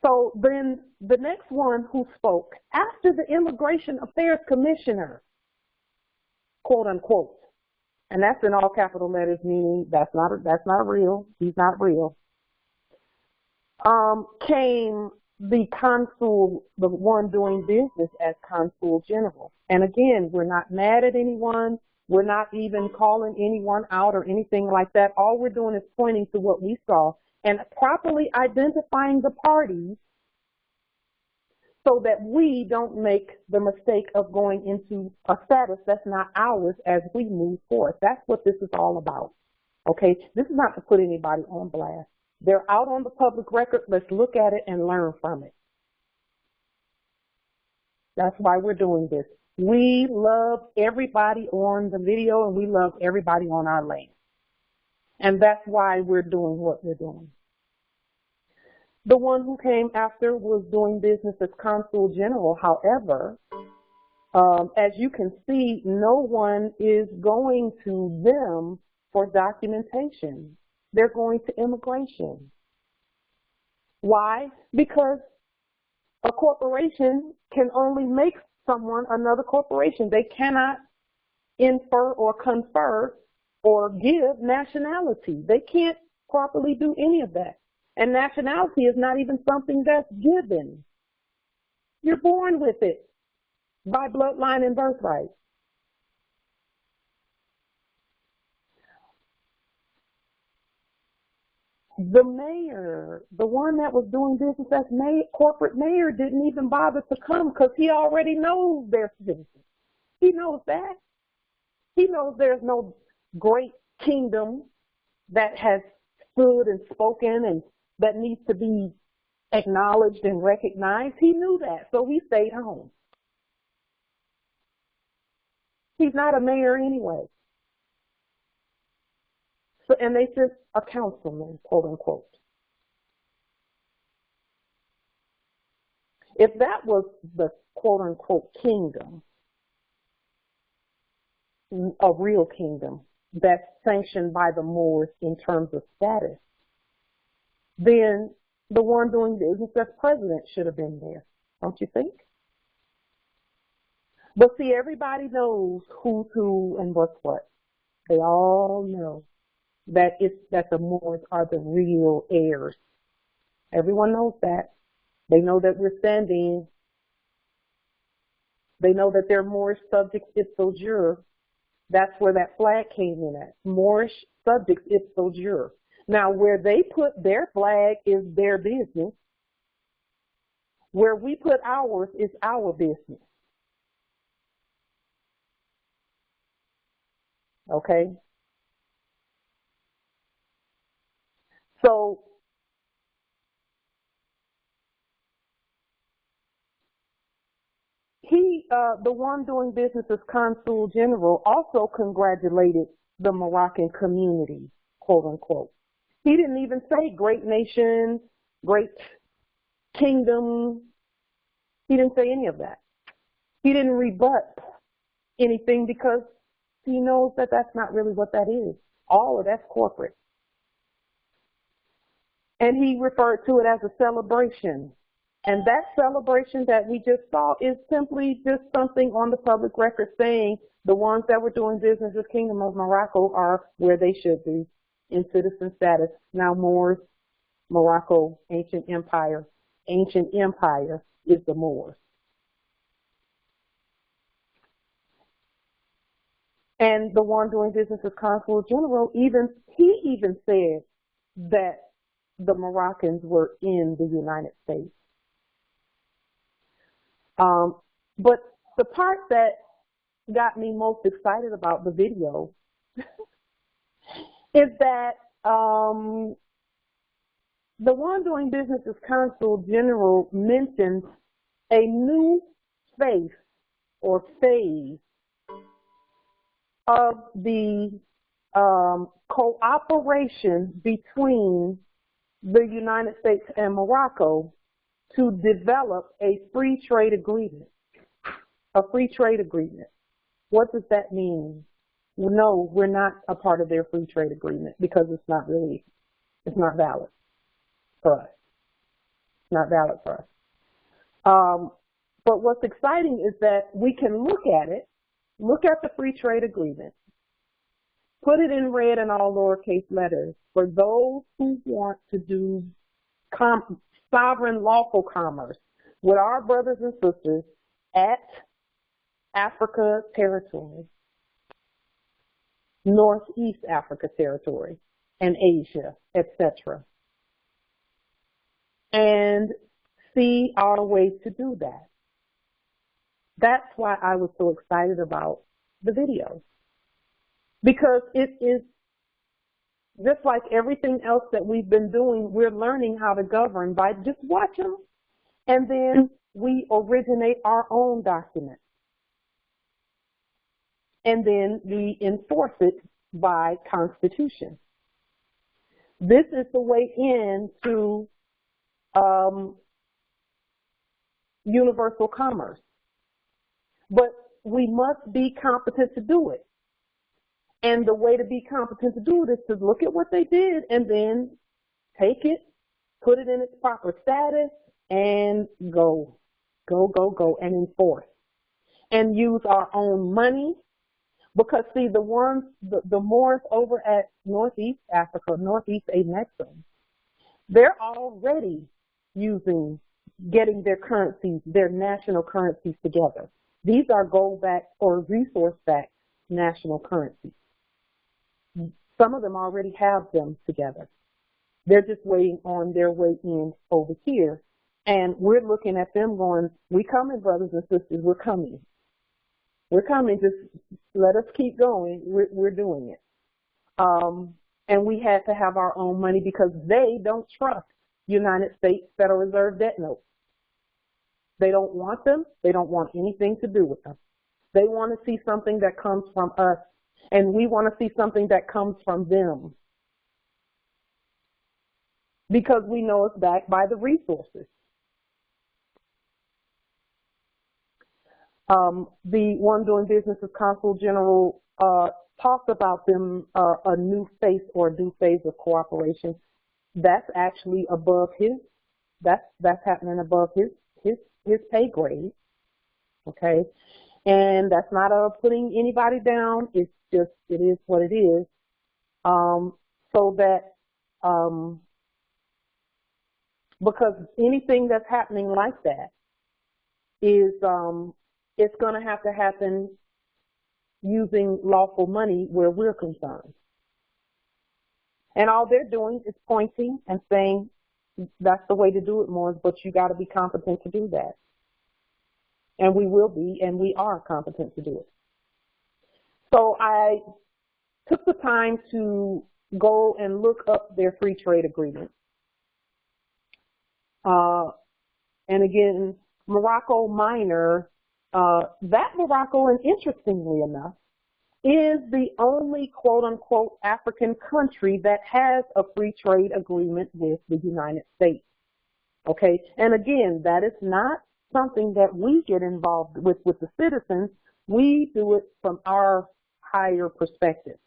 so then the next one who spoke after the Immigration Affairs Commissioner, quote unquote, and that's in all capital letters, meaning that's not real. He's not real. Came the consul, the one doing business as consul general. And again, we're not mad at anyone. We're not even calling anyone out or anything like that. All we're doing is pointing to what we saw and properly identifying the parties so that we don't make the mistake of going into a status that's not ours as we move forward. That's what this is all about, okay? This is not to put anybody on blast. They're out on the public record. Let's look at it and learn from it. That's why we're doing this. We love everybody on the video and we love everybody on our land. And that's why we're doing what we're doing. The one who came after was doing business as consul general. However, as you can see, no one is going to them for documentation. They're going to immigration. Why? Because a corporation can only make someone another corporation. They cannot infer or confer or give nationality. They can't properly do any of that. And nationality is not even something that's given. You're born with it by bloodline and birthright. The mayor, the one that was doing business as corporate mayor, didn't even bother to come because he already knows their citizens. He knows that. He knows there's no great kingdom that has stood and spoken and that needs to be acknowledged and recognized. He knew that, so he stayed home. He's not a mayor anyway. So, and they sent a councilman, quote unquote. If that was the quote unquote kingdom, a real kingdom that's sanctioned by the Moors in terms of status, then the one doing business as president should have been there, don't you think? But see, everybody knows who's who and what's what. They all know that the Moors are the real heirs. Everyone knows that. They know that we're standing. They know that they're Moorish subjects ipso jure. That's where that flag came in at. Moorish subjects ipso jure. Now, where they put their flag is their business. Where we put ours is our business. Okay? So the one doing business as Consul General, also congratulated the Moroccan community, quote unquote. He didn't even say great nation, great kingdom. He didn't say any of that. He didn't rebut anything because he knows that that's not really what that is. All of that's corporate. And he referred to it as a celebration. And that celebration that we just saw is simply just something on the public record saying the ones that were doing business as Kingdom of Morocco are where they should be in citizen status. Now Moors, Morocco, ancient empire. Ancient empire is the Moors. And the one doing business as Consul General, he even said that the Moroccans were in the United States. But the part that got me most excited about the video is that the one doing business as Consul General mentioned a new phase or phase of the cooperation between the United States and Morocco to develop a free trade agreement. A free trade agreement. What does that mean? No, we're not a part of their free trade agreement because it's not valid for us. It's not valid for us. But what's exciting is that we can look at it, look at the free trade agreement, put it in red and all lowercase letters for those who want to do sovereign lawful commerce with our brothers and sisters at Africa territory, Northeast Africa territory, and Asia, etc. And see our ways to do that. That's why I was so excited about the video. Because it is just like everything else that we've been doing, we're learning how to govern by just watching, and then we originate our own document. And then we enforce it by constitution. This is the way into universal commerce. But we must be competent to do it. And the way to be competent to do it is to look at what they did and then take it, put it in its proper status, and go and enforce. And use our own money. Because see, the Moors over at Northeast Africa, Northeast Annexum, they're already getting their currencies, their national currencies together. These are gold-backed or resource-backed national currencies. Some of them already have them together. They're just waiting on their way in over here. And we're looking at them going, we coming, brothers and sisters, we're coming. We're coming, just let us keep going. We're doing it. And we had to have our own money because they don't trust United States Federal Reserve debt notes. They don't want them. They don't want anything to do with them. They want to see something that comes from us, and we want to see something that comes from them because we know it's backed by the resources. The one doing business as Consul General talked about them a new face or a new phase of cooperation. That's actually above that's happening above his pay grade. Okay, and that's not putting anybody down. It's just it is what it is. So that because anything that's happening like that is it's going to have to happen using lawful money where we're concerned. And all they're doing is pointing and saying, That's the way to do it, Moors, but you got to be competent to do that. And we will be, and we are competent to do it. So I took the time to go and look up their free trade agreement. And again, Morocco Minor, that Morocco, and interestingly enough, is the only quote-unquote African country that has a free trade agreement with the United States. Okay, and again, that is not something that we get involved with the citizens. We do it from our higher perspective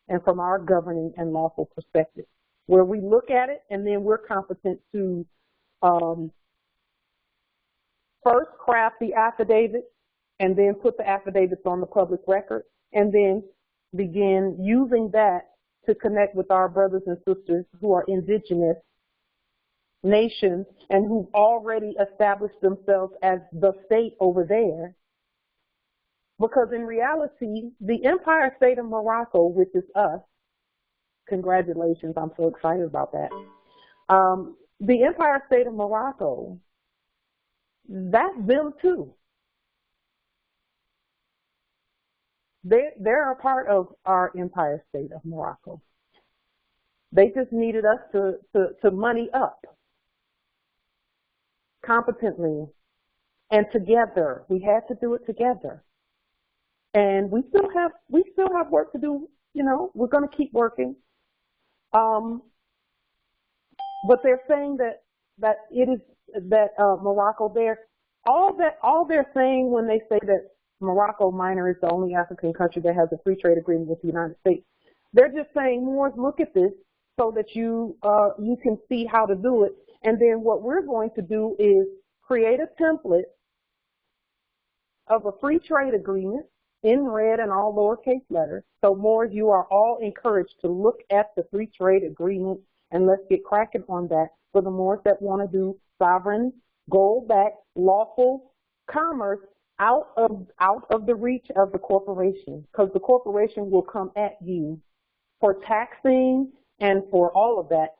and from our governing and lawful perspective, where we look at it and then we're competent to first craft the affidavit and then put the affidavits on the public record and then begin using that to connect with our brothers and sisters who are indigenous nations and who've already established themselves as the state over there. Because in reality, the Empire State of Morocco, which is us, congratulations, I'm so excited about that. The Empire State of Morocco, that's them too. They're a part of our Empire State of Morocco. They just needed us to money up competently and together. We had to do it together. And we still have work to do. You know, we're going to keep working. But they're saying that it is that Morocco there. All they're saying when they say that Morocco Minor is the only African country that has a free trade agreement with the United States, they're just saying, Moors, look at this so that you can see how to do it. And then what we're going to do is create a template of a free trade agreement in red and all lowercase letters. So Moors, you are all encouraged to look at the free trade agreement and let's get cracking on that for the Moors that want to do sovereign, gold-backed, lawful commerce out of the reach of the corporation, because the corporation will come at you for taxing and for all of that.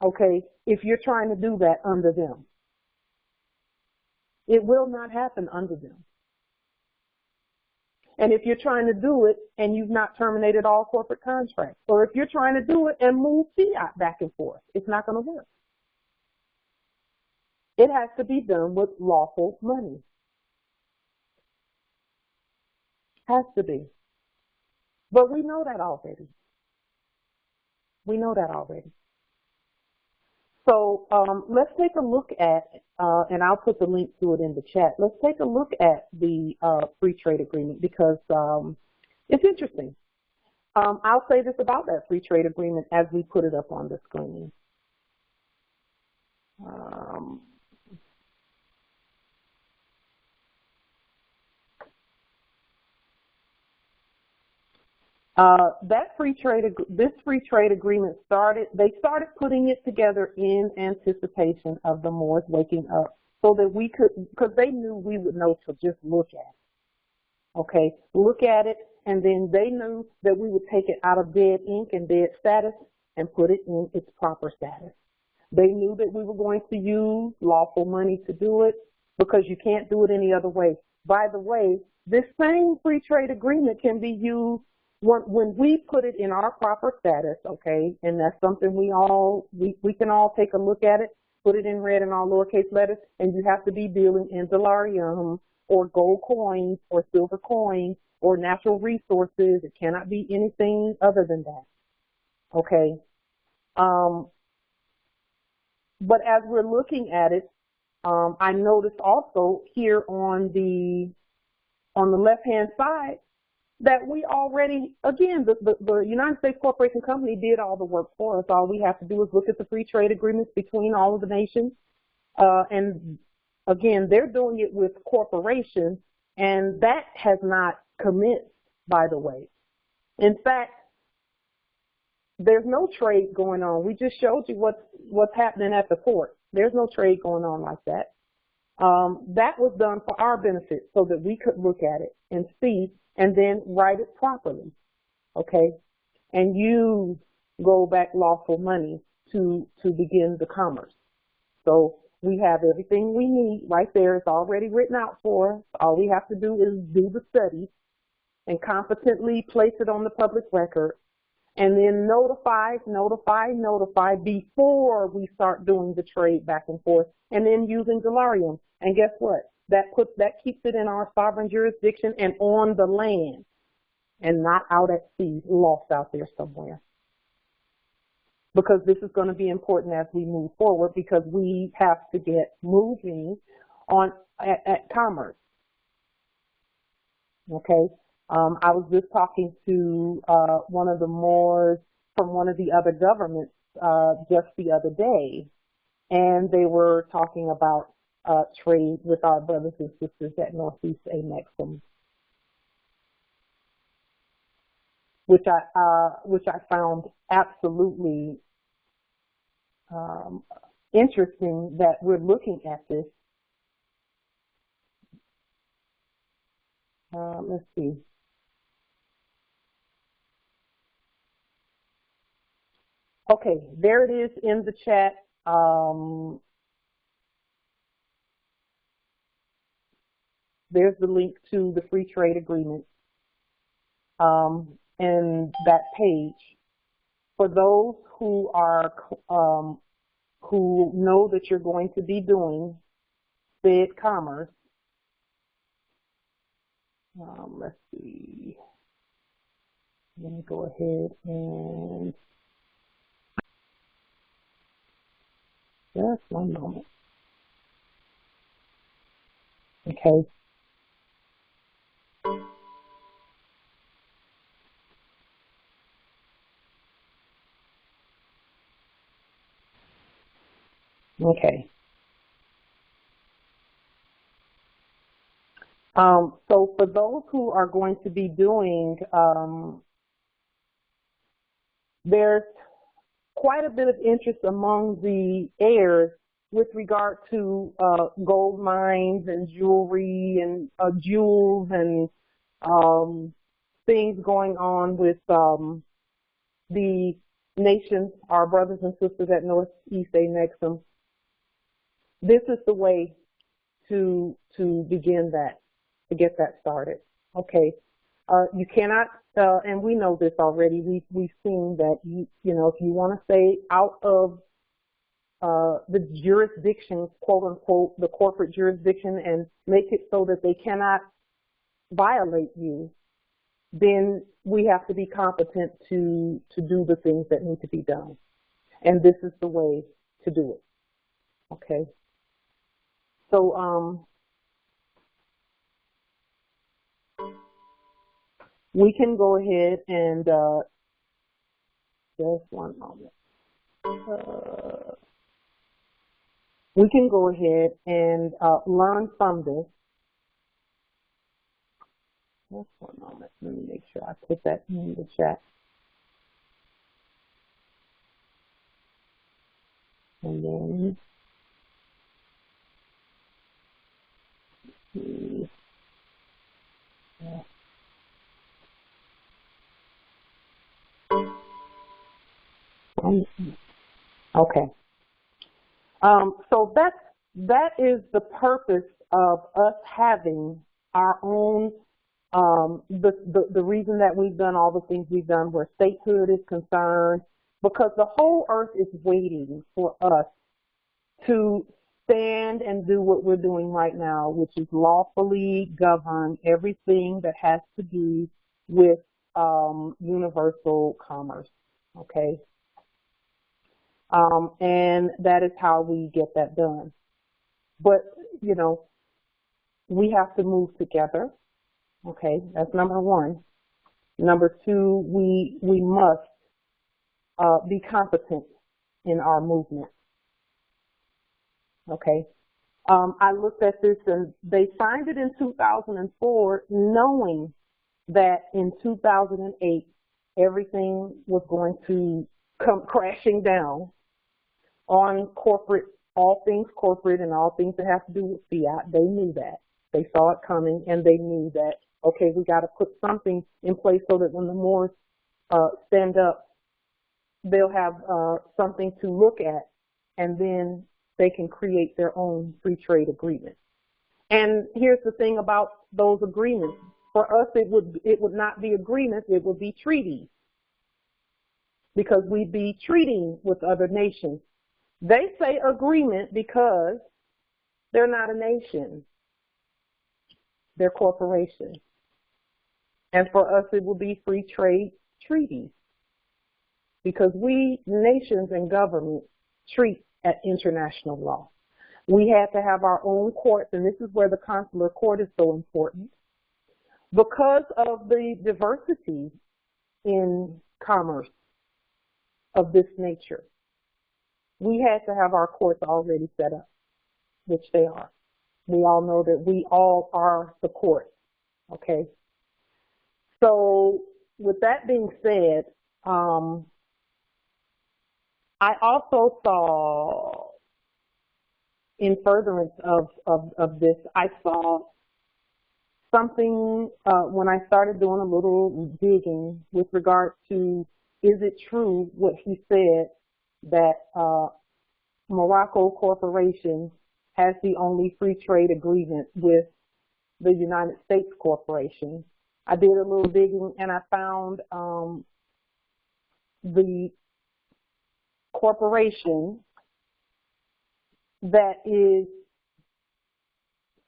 Okay, if you're trying to do that under them. It will not happen under them. And if you're trying to do it and you've not terminated all corporate contracts, or if you're trying to do it and move fiat back and forth, it's not going to work. It has to be done with lawful money. Has to be. But we know that already. We know that already. So let's take a look at, and I'll put the link to it in the chat. Let's take a look at the free trade agreement because it's interesting. I'll say this about that free trade agreement as we put it up on the screen. This free trade agreement they started putting it together in anticipation of the Moors waking up so that we could, because they knew we would know to just look at it. Okay, look at it, and then they knew that we would take it out of dead ink and dead status and put it in its proper status. They knew that we were going to use lawful money to do it because you can't do it any other way. By the way, this same free trade agreement can be used when we put it in our proper status, okay, and that's something we can all take a look at it, put it in red and all lowercase letters, and you have to be dealing in dollarium or gold coins or silver coins or natural resources. It cannot be anything other than that, okay. But as we're looking at it, I noticed also here on the left-hand side, that we already, again, the United States Corporation Company did all the work for us. All we have to do is look at the free trade agreements between all of the nations. And again, they're doing it with corporations, and that has not commenced, by the way. In fact, there's no trade going on. We just showed you what's happening at the port. There's no trade going on like that. That was done for our benefit so that we could look at it and see and then write it properly, okay, and use gold-backed lawful money to begin the commerce. So we have everything we need right there. It's already written out for us. All we have to do is do the study and competently place it on the public record, and then notify before we start doing the trade back and forth, and then using delarium. And guess what? That keeps it in our sovereign jurisdiction and on the land, and not out at sea, lost out there somewhere. Because this is going to be important as we move forward, because we have to get moving on at commerce. Okay. I was just talking to one of the Moors from one of the other governments just the other day, and they were talking about trade with our brothers and sisters at Northeast Amexem, which I found absolutely interesting that we're looking at this. Let's see. Okay, there it is in the chat. There's the link to the free trade agreement and that page. For those who are who know that you're going to be doing said commerce, let's see. Let me go ahead and just one moment. Okay. Okay. So for those who are going to be doing, there's quite a bit of interest among the heirs with regard to gold mines and jewelry and jewels and things going on with the nation, our brothers and sisters at Northeast Amexem. This is the way to begin that, to get that started. Okay, you cannot, and we know this already. We've seen that you know, if you want to stay out of the jurisdiction, quote unquote, the corporate jurisdiction, and make it so that they cannot violate you, then we have to be competent to do the things that need to be done. And this is the way to do it. Okay. So we can go ahead and just one moment. We can go ahead and learn from this. Just one moment. Let me make sure I put that in the chat. And then okay. So that is the purpose of us having our own, the reason that we've done all the things we've done where statehood is concerned, because the whole earth is waiting for us to stand and do what we're doing right now, which is lawfully govern everything that has to do with universal commerce, okay? And that is how we get that done. But, you know, we have to move together, okay? That's number one. Number two, we must be competent in our movement, okay? I looked at this, and they signed it in 2004, knowing that in 2008, everything was going to come crashing down on corporate, all things corporate and all things that have to do with fiat. They knew that. They saw it coming, and they knew that, okay, we got to put something in place so that when the Moors stand up, they'll have something to look at, and then they can create their own free trade agreement. And here's the thing about those agreements. For us, it would not be agreements, it would be treaties, because we'd be treating with other nations. They say agreement because they're not a nation. They're corporations. And for us, it will be free trade treaties, because we, nations and governments, treat at international law. We had to have our own courts, and this is where the consular court is so important. Because of the diversity in commerce of this nature, we had to have our courts already set up, which they are. We all know that we all are the court, okay? So with that being said, I also saw, in furtherance of this, I saw something when I started doing a little digging with regard to, is it true what he said that Morocco Corporation has the only free trade agreement with the United States Corporation? I did a little digging and I found the corporation that is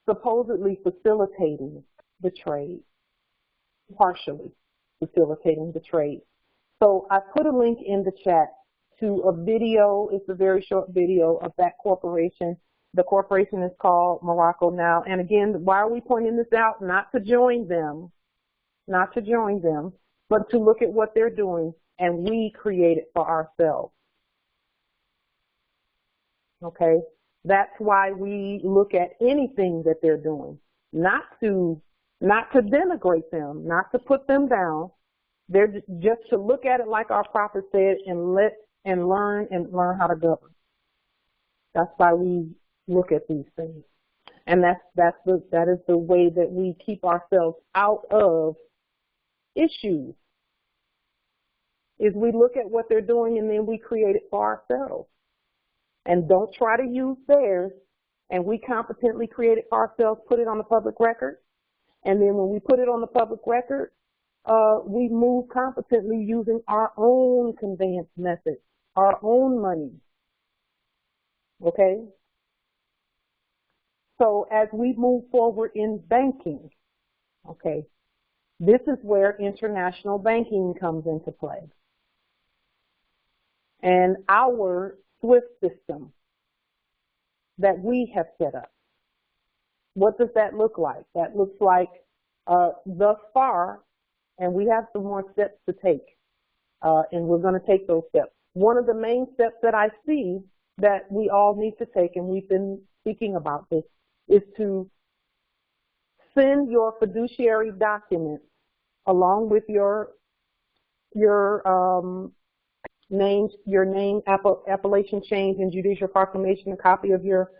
supposedly facilitating the trade, partially facilitating the trade. So I put a link in the chat to a video. It's a very short video of that corporation. The corporation is called Morocco Now. And again, why are we pointing this out? Not to join them, but to look at what they're doing, and we create it for ourselves. Okay? That's why we look at anything that they're doing, not to denigrate them, not to put them down. They're just to look at it like our prophet said, and learn how to govern. That's why we look at these things, and that is the way that we keep ourselves out of issues. Is we look at what they're doing and then we create it for ourselves. And don't try to use theirs, and we competently create it for ourselves, put it on the public record, and then when we put it on the public record, we move competently using our own conveyance method, our own money. Okay? So as we move forward in banking, okay, this is where international banking comes into play. And our SWIFT system that we have set up. What does that look like? That looks like thus far, and we have some more steps to take, and we're going to take those steps. One of the main steps that I see that we all need to take, and we've been speaking about this, is to send your fiduciary documents along with your name, appellation change, and judicial proclamation, a copy of your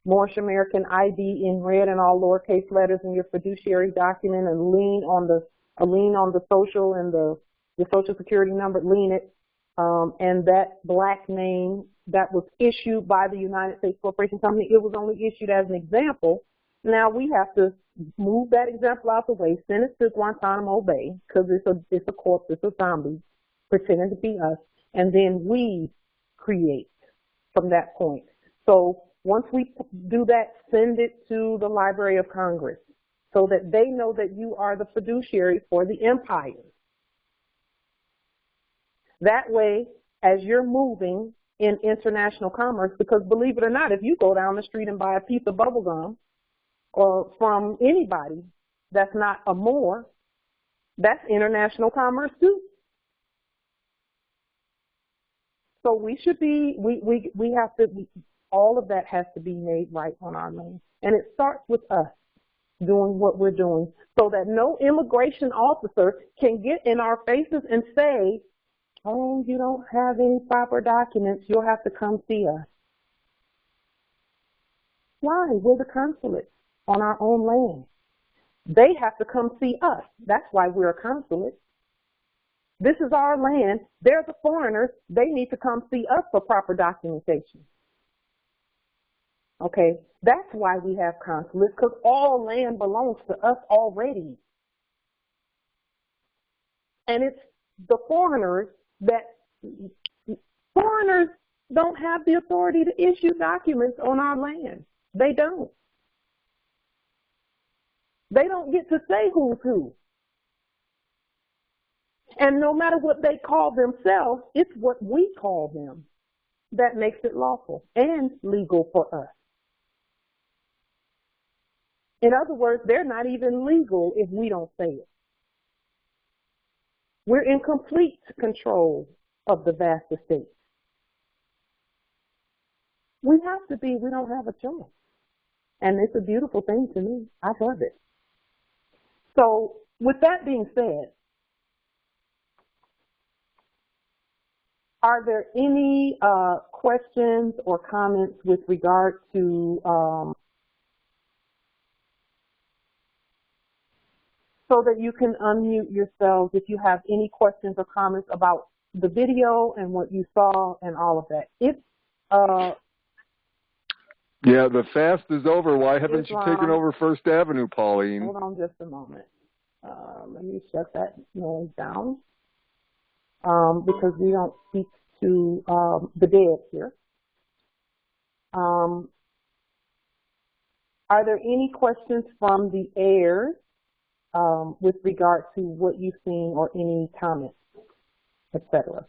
Moorish American ID in red and all lowercase letters, and your fiduciary document, and lien on the social and the social security number, lien it, and that black name that was issued by the United States Corporation Company. It was only issued as an example. Now we have to move that example out the way, send it to Guantanamo Bay, because it's a corpse, it's a zombie pretending to be us. And then we create from that point. So once we do that, send it to the Library of Congress so that they know that you are the fiduciary for the empire. That way, as you're moving in international commerce, because believe it or not, if you go down the street and buy a piece of bubble gum or from anybody that's not a Moor, that's international commerce too. So we should be, we have to, all of that has to be made right on our land. And it starts with us doing what we're doing so that no immigration officer can get in our faces and say, oh, you don't have any proper documents, you'll have to come see us. Why? We're the consulate on our own land. They have to come see us. That's why we're a consulate. This is our land. They're the foreigners. They need to come see us for proper documentation. Okay, that's why we have consulates, because all land belongs to us already. And it's the foreigners foreigners don't have the authority to issue documents on our land. They don't. They don't get to say who's who. And no matter what they call themselves, it's what we call them that makes it lawful and legal for us. In other words, they're not even legal if we don't say it. We're in complete control of the vast estate. We have to be. We don't have a choice. And it's a beautiful thing to me. I love it. So with that being said, are there any questions or comments with regard to so that you can unmute yourselves if you have any questions or comments about the video and what you saw and all of that? Yeah, the fast is over. Why haven't you taken over First Avenue, Pauline? Hold on just a moment. Let me shut that noise down because we don't speak to the dead here. Are there any questions from the heirs with regard to what you've seen or any comments, etc.?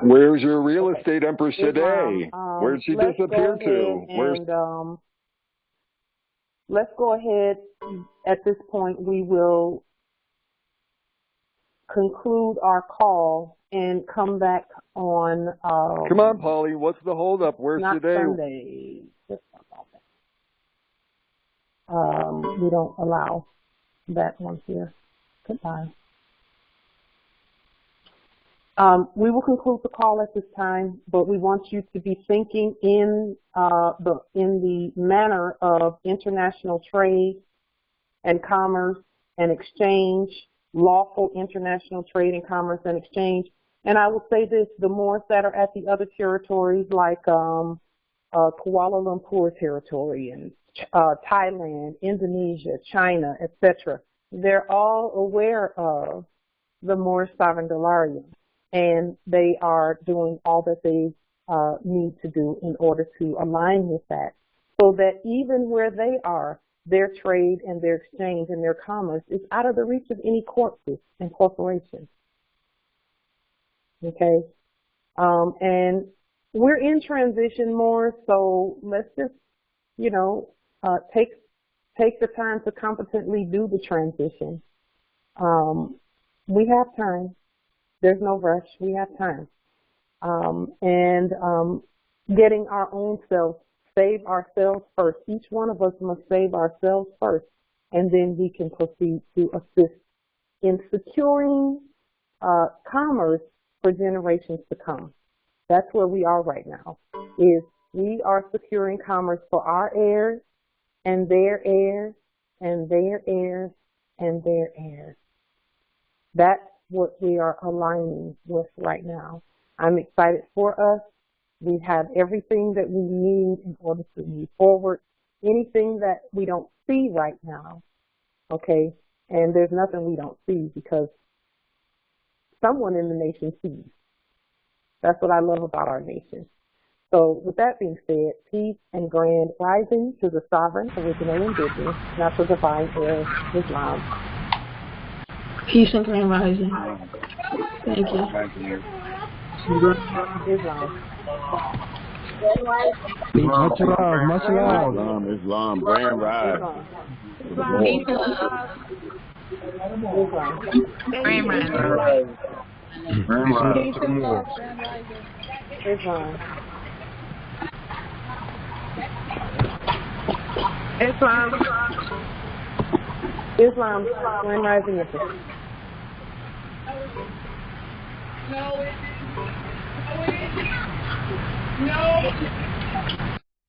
Where's your real estate empress today? Where'd she disappear to? Let's go ahead. At this point, we will conclude our call and come back on. Come on, Polly. What's the holdup? Where's today? Sunday. Just we don't allow that one here. Goodbye. We will conclude the call at this time, but we want you to be thinking in the manner of international trade and commerce and exchange, lawful international trade and commerce and exchange. And I will say this: the Moors that are at the other territories, like Kuala Lumpur territory and Thailand, Indonesia, China, etc., they're all aware of the Moorish sovereign dollarium. And they are doing all that they need to do in order to align with that, so that even where they are, their trade and their exchange and their commerce is out of the reach of any corpses and corporations. Okay? And we're in transition more, so let's just, take the time to competently do the transition. We have time. There's no rush. We have time. Getting our own selves, save ourselves first. Each one of us must save ourselves first, and then we can proceed to assist in securing commerce for generations to come. That's where we are right now, is we are securing commerce for our heirs and their heirs and their heirs and their heirs. That's what we are aligning with right now. I'm excited for us. We have everything that we need in order to move forward. Anything that we don't see right now, okay, and there's nothing we don't see because someone in the nation sees. That's what I love about our nation. So with that being said, peace and grand rising to the sovereign, original, indigenous, natural, divine, heir, Islam. Peace and grand rising. Thank you. Islam. Much love. Islam, grand rise. Peace and love. Grand rising. Peace and love. Islam. Islam. Islam. Grand rising. No.